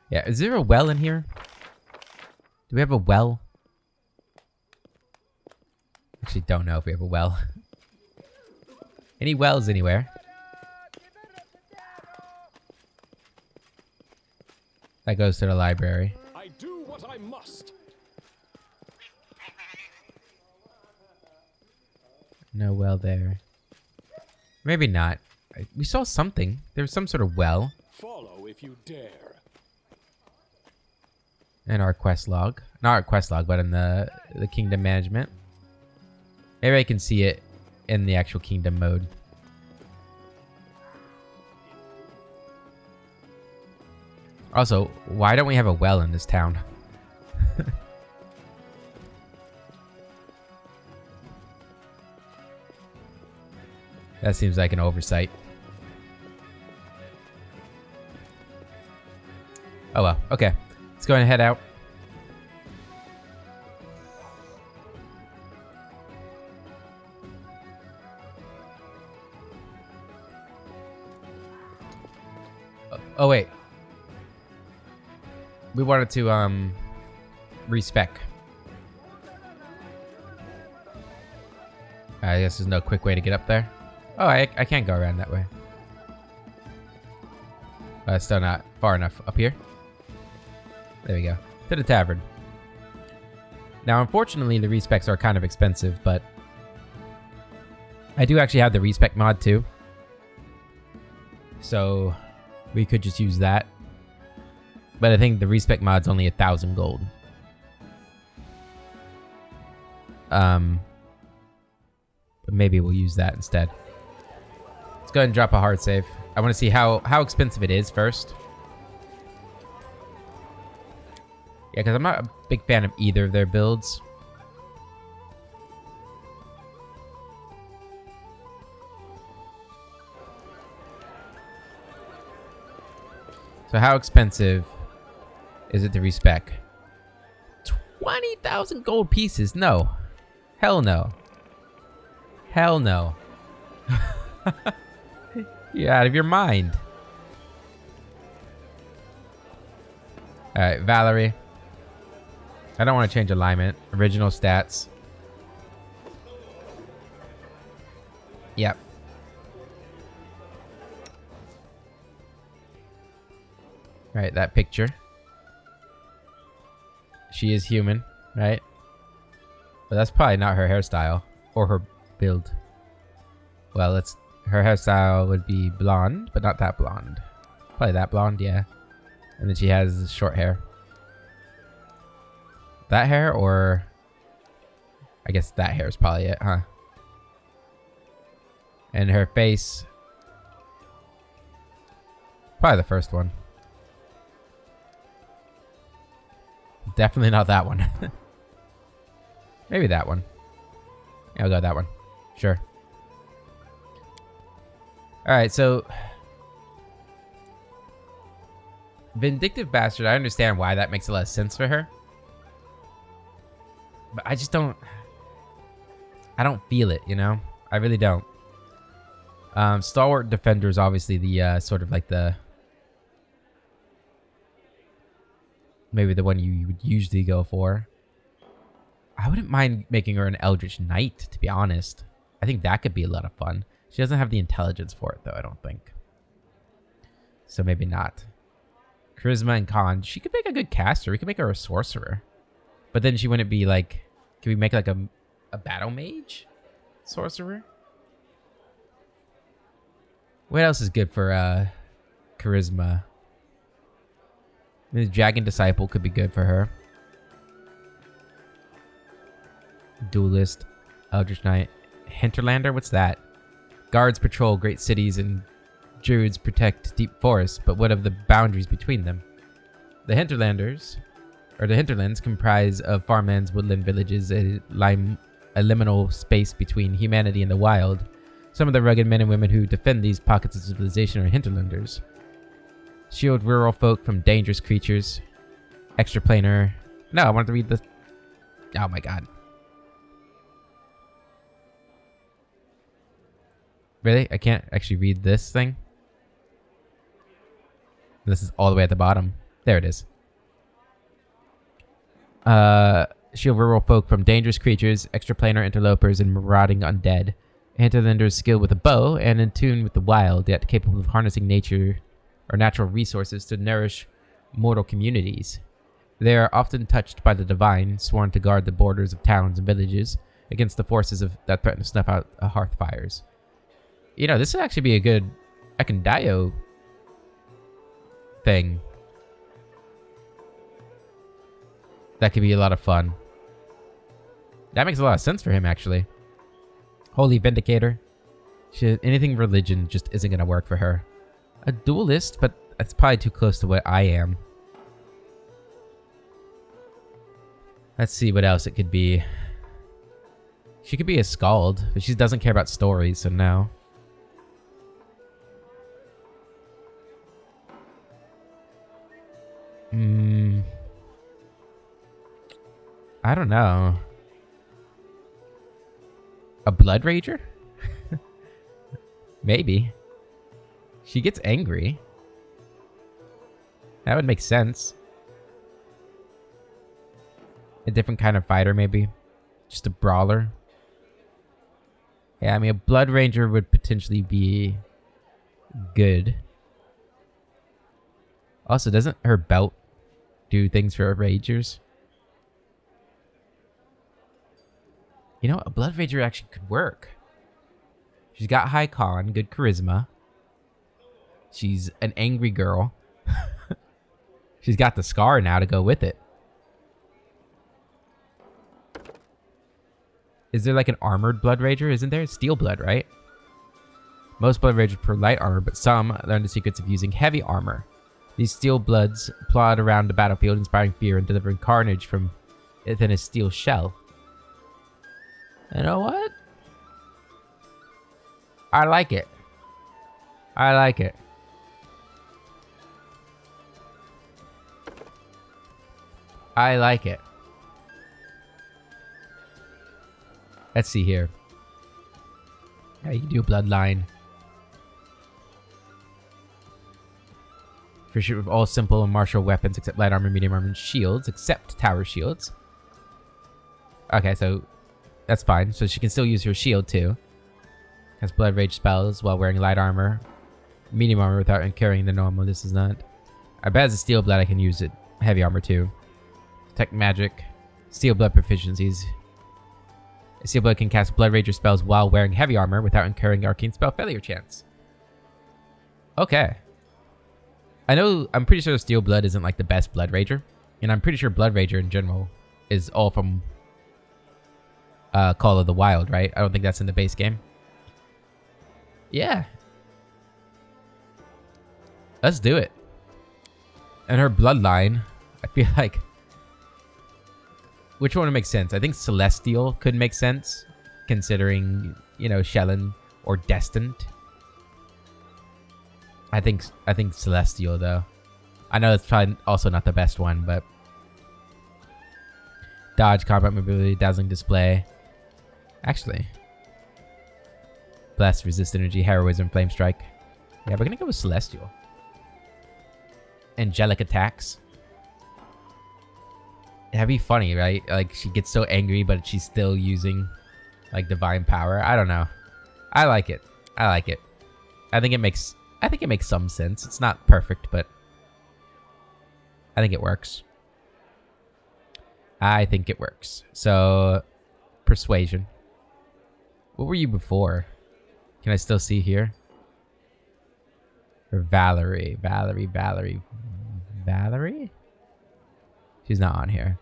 yeah, is there a well in here? Do we have a well? Actually, don't know if we have a well. Any wells anywhere? That goes to the library. I do what I must. No well there. Maybe not. We saw something. There was some sort of well. Follow if you dare. In our quest log. Not our quest log, but in the kingdom management. Maybe I can see it in the actual kingdom mode. Also, why don't we have a well in this town? That seems like an oversight. Oh well, okay. Let's go ahead and head out. Oh wait. We wanted to respec. I guess there's no quick way to get up there. Oh, I can't go around that way. Still not far enough. Up here? There we go. To the tavern. Now, unfortunately, the respecs are kind of expensive, but I do actually have the respec mod too. So we could just use that. But I think the respec mod's only 1,000 gold. But maybe we'll use that instead. Let's go ahead and drop a hard save. I want to see how expensive it is first. Yeah, because I'm not a big fan of either of their builds. So how expensive is it to respec? 20,000 gold pieces? No. Hell no. Hell no. You're out of your mind. Alright, Valerie. I don't want to change alignment. Original stats. Yep. Right, that picture. She is human, right? But that's probably not her hairstyle or her build. Well, her hairstyle would be blonde, but not that blonde. Probably that blonde, yeah. And then she has short hair. That hair, or I guess that hair is probably it, huh? And her face, probably the first one. Definitely not that one. Maybe that one. Yeah, I'll go with that one. Sure. Alright, so Vindictive Bastard, I understand why that makes a lot of sense for her. But I just don't... I don't feel it, you know? I really don't. Stalwart Defender is obviously the sort of like the... maybe the one you would usually go for. I wouldn't mind making her an Eldritch Knight, to be honest. I think that could be a lot of fun. She doesn't have the intelligence for it, though, I don't think. So maybe not. Charisma and Con. She could make a good caster. We could make her a sorcerer. But then she wouldn't be like... Can we make like a battle mage sorcerer? What else is good for charisma? The Dragon Disciple could be good for her. Duelist, Eldritch Knight, Hinterlander. What's that? Guards patrol great cities and druids protect deep forests, but what of the boundaries between them? The Hinterlanders, or the Hinterlands, comprise of farmlands, woodland villages, a liminal space between humanity and the wild. Some of the rugged men and women who defend these pockets of civilization are Hinterlanders. Shield rural folk from dangerous creatures. Extraplanar. No, I wanted to read the... Oh my god. Really? I can't actually read this thing? This is all the way at the bottom. There it is. Shield rural folk from dangerous creatures, extraplanar interlopers, and marauding undead. Hinterlanders skilled with a bow and in tune with the wild, yet capable of harnessing nature or natural resources to nourish mortal communities. They are often touched by the divine, sworn to guard the borders of towns and villages against the forces that threaten to snuff out hearth fires. You know, this would actually be a good Ekandayo thing. That could be a lot of fun. That makes a lot of sense for him, actually. Holy Vindicator. Anything religion just isn't going to work for her. A duelist, but that's probably too close to what I am. Let's see what else it could be. She could be a Skald, but she doesn't care about stories, so no. I don't know. A Bloodrager? Maybe. She gets angry. That would make sense. A different kind of fighter, maybe. Just a brawler. Yeah, I mean, a Bloodrager would potentially be good. Also, doesn't her belt do things for Ragers? You know, a Bloodrager actually could work. She's got high con, good charisma. She's an angry girl. She's got the scar now to go with it. Is there like an armored Bloodrager? Isn't there? Steel Blood, right? Most Bloodragers prefer light armor, but some learn the secrets of using heavy armor. These Steel Bloods plod around the battlefield, inspiring fear and delivering carnage from within a steel shell. You know what? I like it. I like it. I like it. Let's see here. Yeah, you can do a bloodline. For sure, with all simple and martial weapons except light armor, medium armor, and shields, except tower shields. Okay, so that's fine. So she can still use her shield too. Has blood rage spells while wearing light armor, medium armor without incurring the normal. This is not. I bet as a steel blood I can use it. Heavy armor too. Detect magic. Steel blood proficiencies. Steel blood can cast blood rager spells while wearing heavy armor without incurring arcane spell failure chance. Okay. I'm pretty sure Steel Blood isn't like the best Blood Rager. And I'm pretty sure Blood Rager in general is all from Call of the Wild, right? I don't think that's in the base game. Yeah. Let's do it. And her bloodline, I feel like... Which one would make sense? I think Celestial could make sense, considering, you know, Shellen or Destined. I think Celestial, though. I know it's probably also not the best one, but... Dodge, combat mobility, dazzling display. Actually. Blast, resist energy, heroism, flame strike. Yeah, we're gonna go with Celestial. Angelic attacks. That'd be funny, right? Like, she gets so angry, but she's still using, like, divine power. I don't know. I like it. I like it. I think it makes some sense. It's not perfect, but I think it works. I think it works. So, persuasion. What were you before? Can I still see here? Or Valerie. Valerie? She's not on here.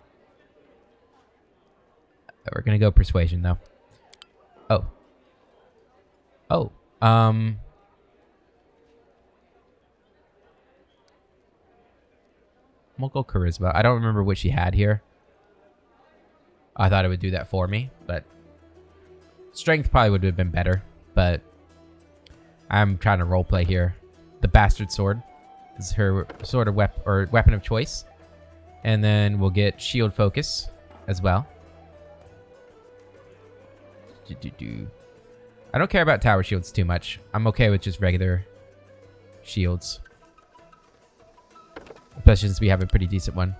We're gonna go persuasion, though. Oh. We'll go charisma. I don't remember what she had here. I thought it would do that for me, but strength probably would have been better, but I'm trying to roleplay here. The bastard sword is her sword of weapon of choice. And then we'll get shield focus as well. I don't care about tower shields too much. I'm okay with just regular shields. Especially since we have a pretty decent one.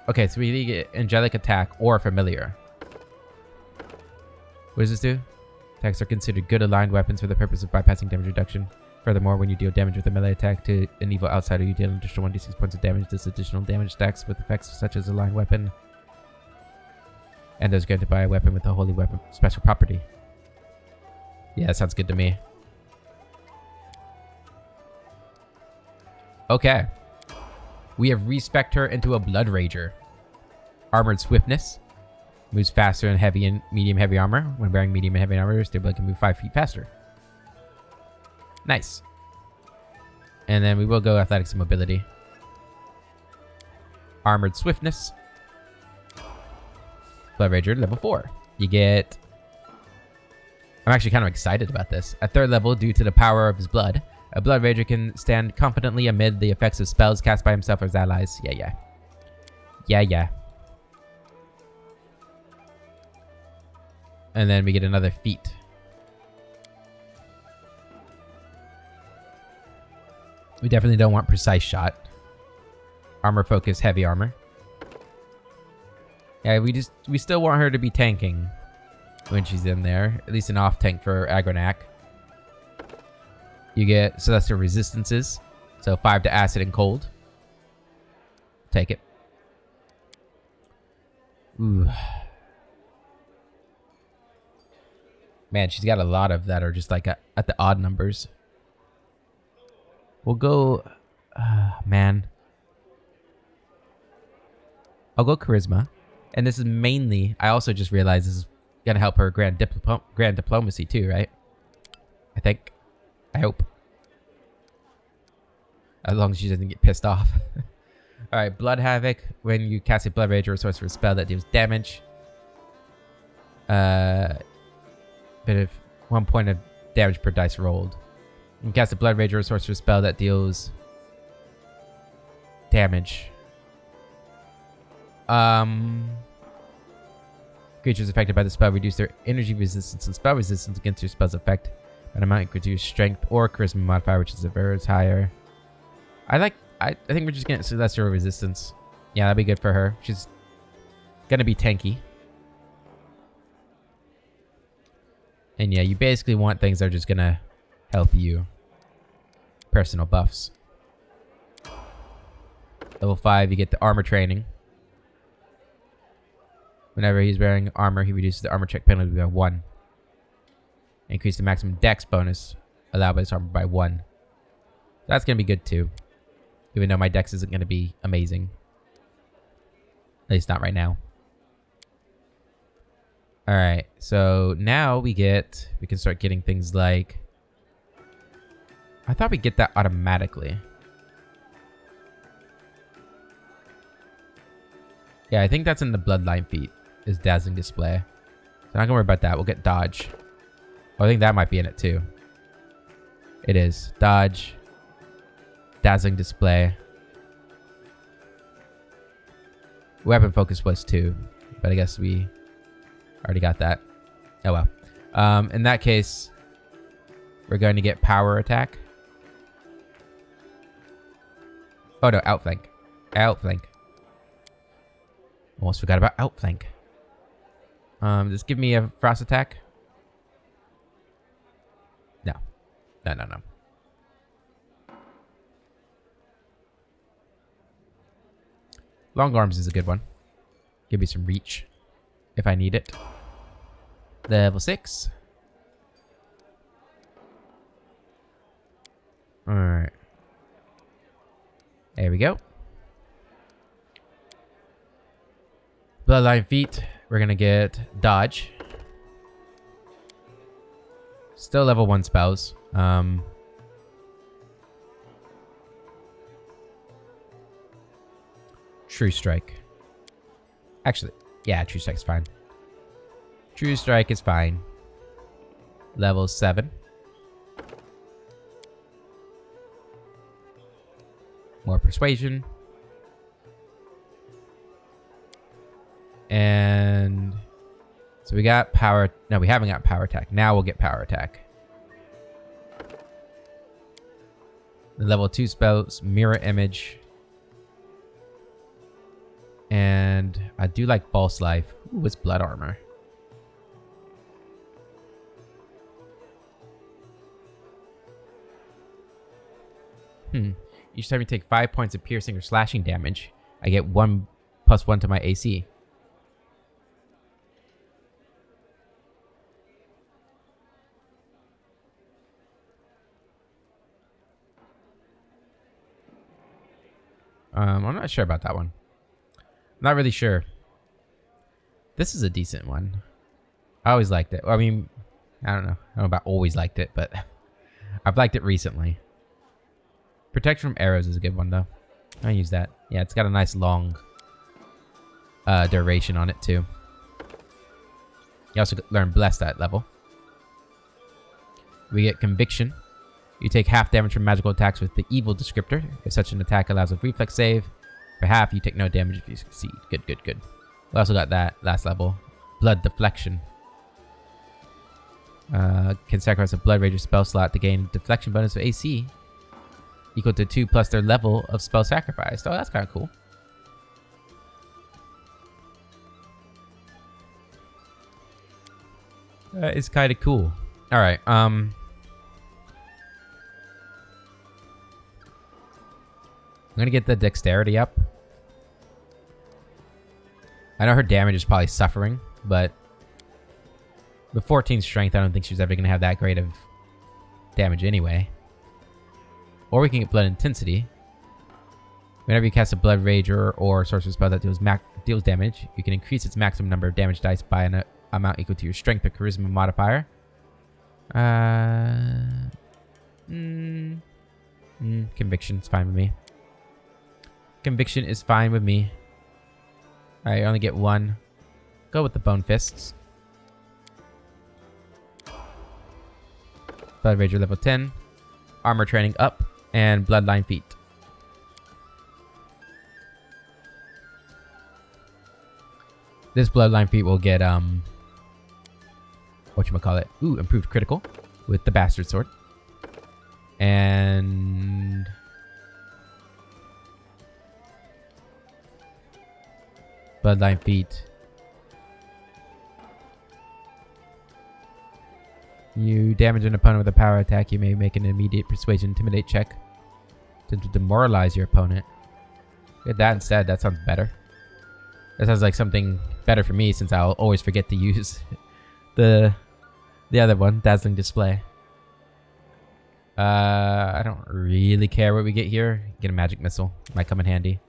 Okay, so we need to get angelic attack or familiar. What does this do? Attacks are considered good aligned weapons for the purpose of bypassing damage reduction. Furthermore, when you deal damage with a melee attack to an evil outsider, you deal an additional 1d6 points of damage. This additional damage stacks with effects such as aligned weapon. And those granted by a weapon with a holy weapon special property. Yeah, that sounds good to me. Okay. We have respec her into a Bloodrager. Armored swiftness. Moves faster in heavy and medium heavy armor. When wearing medium and heavy armor, Steel Blood can move 5 feet faster. Nice. And then we will go athletics and mobility. Armored swiftness. Bloodrager level 4. You get... I'm actually kind of excited about this. At 3rd level, due to the power of his blood, a Bloodrager can stand confidently amid the effects of spells cast by himself or his allies. Yeah. And then we get another feat. We definitely don't want precise shot. Armor focus, heavy armor. Yeah, we still want her to be tanking when she's in there. At least an off tank for Agronac. You get celestial resistances. So 5 to acid and cold. Take it. Ooh. Man, she's got a lot of that are just like at the odd numbers. We'll go... man. I'll go charisma. And this is mainly... I also just realized this is going to help her grand diplomacy too, right? I think. I hope. As long as she doesn't get pissed off. Alright, Blood Havoc. When you cast a Bloodrager or sorcerer spell that deals damage. Bit of 1 point of damage per dice rolled. You can cast a Bloodrager or sorcerer spell that deals damage. Creatures affected by the spell reduce their energy resistance and spell resistance against your spell's effect. An amount equal to your strength or charisma modifier, which is a very higher. I think we're just getting celestial resistance. Yeah, that'd be good for her. She's gonna be tanky. And yeah, you basically want things that are just gonna help you. Personal buffs. Level 5, you get the armor training. Whenever he's wearing armor, he reduces the armor check penalty by 1. Increase the maximum dex bonus allowed by this armor by 1. That's gonna be good too. Even though my dex isn't gonna be amazing. At least not right now. Alright, so now we can start getting things like... I thought we'd get that automatically. Yeah, I think that's in the Bloodline feat, is Dazzling Display. So I'm not gonna worry about that, we'll get Dodge. Oh, I think that might be in it too. It is. Dodge. Dazzling Display. Weapon Focus was too, but I guess we already got that. Oh well. In that case, we're going to get Power Attack. Oh no, Outflank. Outflank. Almost forgot about Outflank. Just give me a Frost Attack. No. No. Long Arms is a good one. Give me some reach if I need it. Level 6. Alright. There we go. Bloodline feat. We're gonna get Dodge. Still level 1 spells. True Strike. Actually, yeah, True Strike's fine. True Strike is fine. Level 7. More Persuasion. And so we got Power. No, we haven't got Power Attack. Now we'll get Power Attack. The level 2 spells, Mirror Image. And I do like False Life. Ooh, it's Blood Armor. Each time you take 5 points of piercing or slashing damage, I get 1+1 to my AC. I'm not sure about that one. Not really sure. This is a decent one. I always liked it. Well, I mean, I don't know. I don't know about always liked it, but I've liked it recently. Protection from arrows is a good one, though. I use that. Yeah, it's got a nice long duration on it, too. You also learn Blessed at level. We get Conviction. You take half damage from magical attacks with the Evil descriptor. If such an attack allows a reflex save, for half, you take no damage if you succeed. Good. We also got that last level. Blood Deflection. Can sacrifice a Bloodrager spell slot to gain deflection bonus of AC equal to 2 plus their level of spell sacrificed. Oh, that's kind of cool. That is kind of cool. All right. I'm gonna get the dexterity up. I know her damage is probably suffering, but with 14 strength, I don't think she's ever gonna have that great of damage anyway. Or we can get blood intensity. Whenever you cast a Bloodrager or sorcerer spell that deals damage, you can increase its maximum number of damage dice by an amount equal to your strength or charisma modifier. Conviction is fine with me. Conviction is fine with me. Alright, I only get one. Go with the bone fists. Bloodrager level 10. Armor training up. And bloodline feet. This bloodline feat will get whatchamacallit? Ooh, improved critical with the bastard sword. And bloodline feat. You damage an opponent with a power attack, you may make an immediate persuasion intimidate check to demoralize your opponent. Get that instead, that sounds better. That sounds like something better for me since I'll always forget to use the other one, Dazzling Display. I don't really care what we get here. Get a magic missile, might come in handy.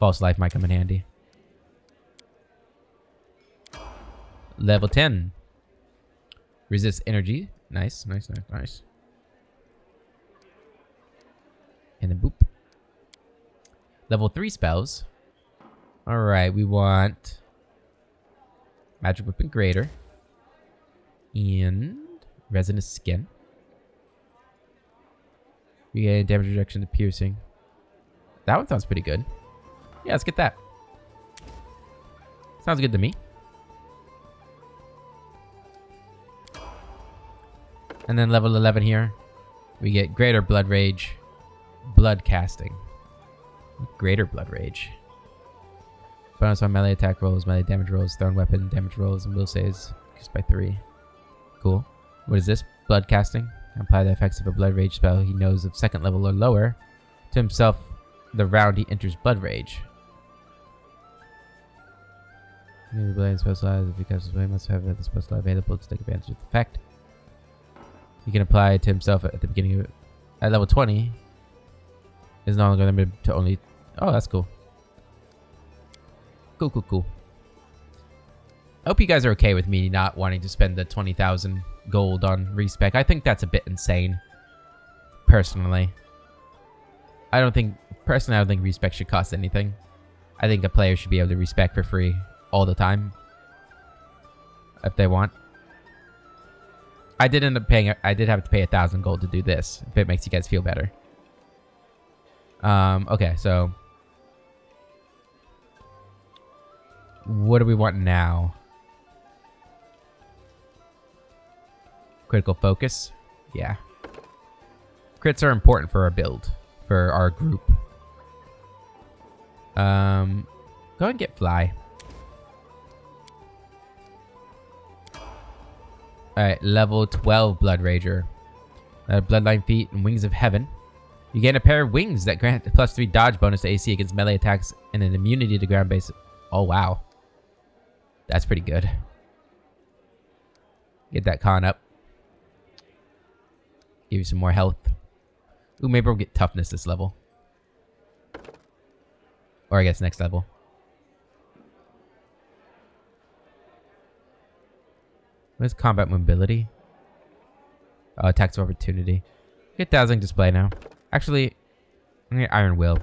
False life might come in handy. Level 10. Resist energy. Nice, nice, nice, nice. And then boop. Level 3 spells. Alright, we want Magic Weapon Greater. And Resinous Skin. We get damage reduction to piercing. That one sounds pretty good. Yeah, let's get that. Sounds good to me. And then level 11 here, we get Greater Blood Rage, Blood Casting. Greater Blood Rage. Bonus on melee attack rolls, melee damage rolls, thrown weapon damage rolls, and will saves increased by 3. Cool. What is this? Blood Casting. Apply the effects of a Blood Rage spell he knows of 2nd level or lower to himself the round he enters Blood Rage. The blade specialized if he casts his way must have the spell slot available to take advantage of the effect. He can apply it to himself at the beginning of it. At level 20, is no longer limited to only... Oh, that's cool. Cool, cool, cool. I hope you guys are okay with me not wanting to spend the 20,000 gold on respec. I think that's a bit insane. Personally. I don't think respec should cost anything. I think a player should be able to respec for free all the time. If they want. I did end up paying. I did have to pay 1,000 gold to do this. If it makes you guys feel better. Okay, so what do we want now? Critical focus. Yeah. Crits are important for our build, for our group. Go ahead and get fly. Alright, level 12 Bloodrager. Bloodline feet and Wings of Heaven. You gain a pair of wings that grant a +3 dodge bonus to AC against melee attacks and an immunity to ground base. Oh, wow. That's pretty good. Get that con up. Give you some more health. Ooh, maybe we'll get toughness this level. Or I guess next level. What is combat mobility? Oh, attacks of opportunity. Get Dazzling Display now. Actually, I'm gonna get Iron Will.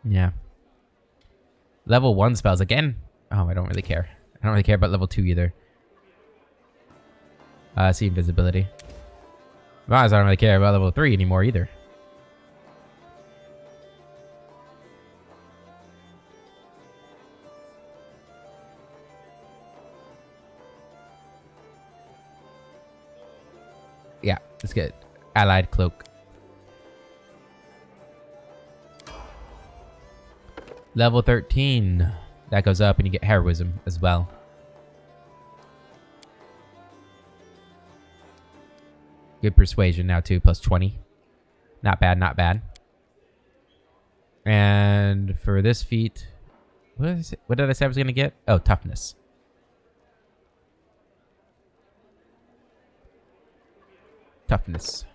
Yeah. Level 1 spells again? Oh, I don't really care. I don't really care about level 2 either. See invisibility. Well, I don't really care about level 3 anymore either. Let's get allied cloak. Level 13. That goes up and you get heroism as well. Good persuasion now too, plus 20. Not bad, not bad. And for this feat, what did I say I was going to get? Oh, toughness. Toughness.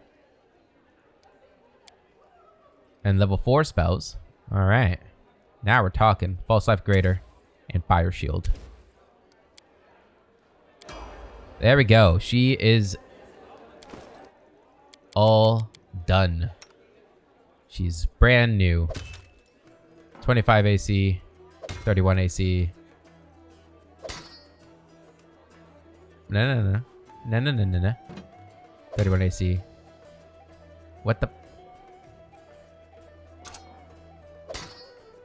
And level 4 spells. Alright. Now we're talking. False Life Greater and Fire Shield. There we go. She is all done. She's brand new. 25 AC. 31 AC. No. 31 AC. What the?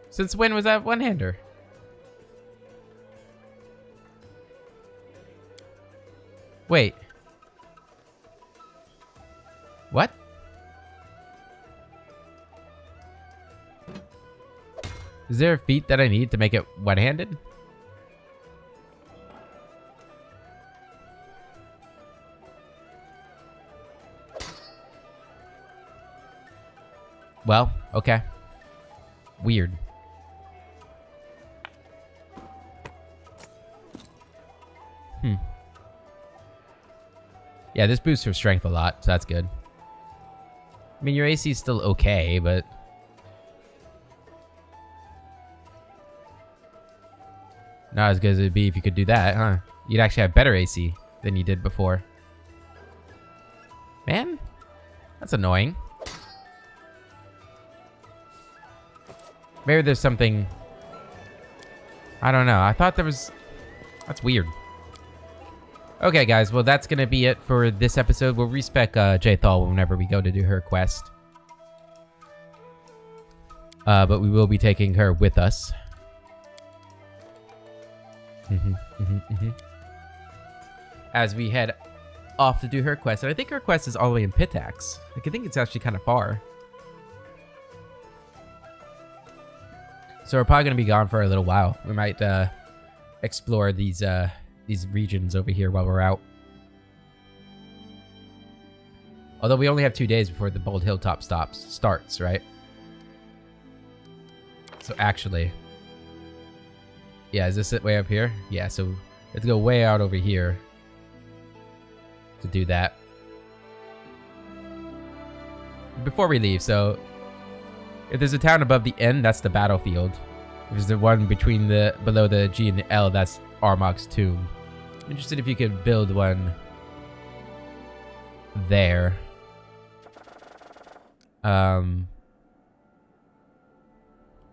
Since when was that one-hander? Wait. What? Is there a feat that I need to make it one-handed? Well, okay. Weird. Yeah, this boosts her strength a lot, so that's good. I mean, your AC is still okay, but... not as good as it'd be if you could do that, huh? You'd actually have better AC than you did before. Man, that's annoying. Maybe there's something... I don't know. I thought there was... That's weird. Okay, guys. Well, that's going to be it for this episode. We'll respec Jthal whenever we go to do her quest. But we will be taking her with us. As we head off to do her quest. And I think her quest is all the way in Pitax. Like, I think it's actually kind of far. So we're probably going to be gone for a little while. We might explore these regions over here while we're out. Although we only have 2 days before the Bold Hilltop starts, right? So actually... yeah, is this it way up here? Yeah, so we have to go way out over here to do that. Before we leave, so... if there's a town above the N, that's the battlefield. If there's the one between the below the G and the L, that's Armag's tomb. I'm interested if you could build one there. Let's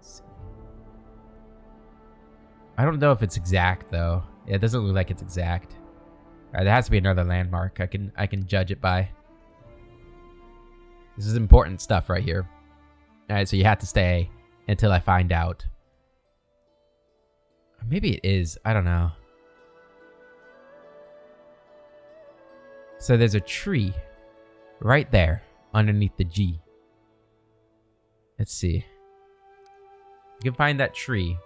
see. I don't know if it's exact though. Yeah, it doesn't look like it's exact. Alright, there has to be another landmark I can judge it by. This is important stuff right here. Alright, so you have to stay until I find out. Or maybe it is. I don't know. So there's a tree right there underneath the G. Let's see. You can find that tree.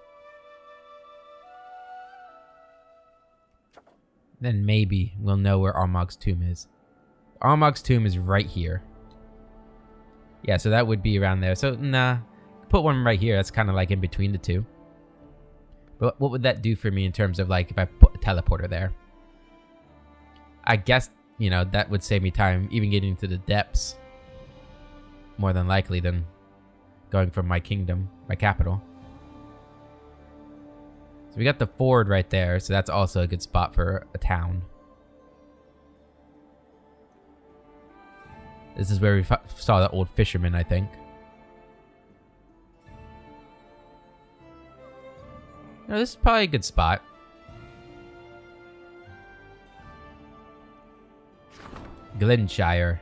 Then maybe we'll know where Armag's tomb is. Armag's tomb is right here. Yeah, so that would be around there. So, nah. Put one right here. That's kind of like in between the two. But what would that do for me in terms of, like, if I put a teleporter there? I guess, you know, that would save me time even getting to the depths. More than likely than going from my kingdom, my capital. So we got the ford right there. So that's also a good spot for a town. This is where we saw the old fisherman, I think. No, this is probably a good spot. Glenshire.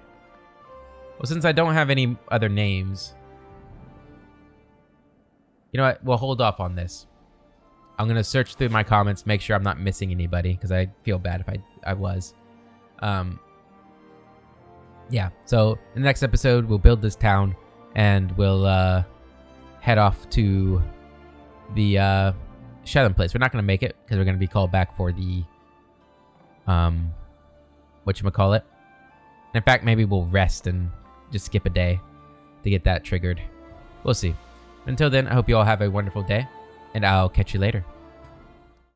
Well, since I don't have any other names... you know what? We'll hold off on this. I'm going to search through my comments, make sure I'm not missing anybody, because I feel bad if I was. yeah, so in the next episode, we'll build this town, and we'll head off to the Shelling place. We're not going to make it, because we're going to be called back for the, whatchamacallit. In fact, maybe we'll rest and just skip a day to get that triggered. We'll see. Until then, I hope you all have a wonderful day, and I'll catch you later.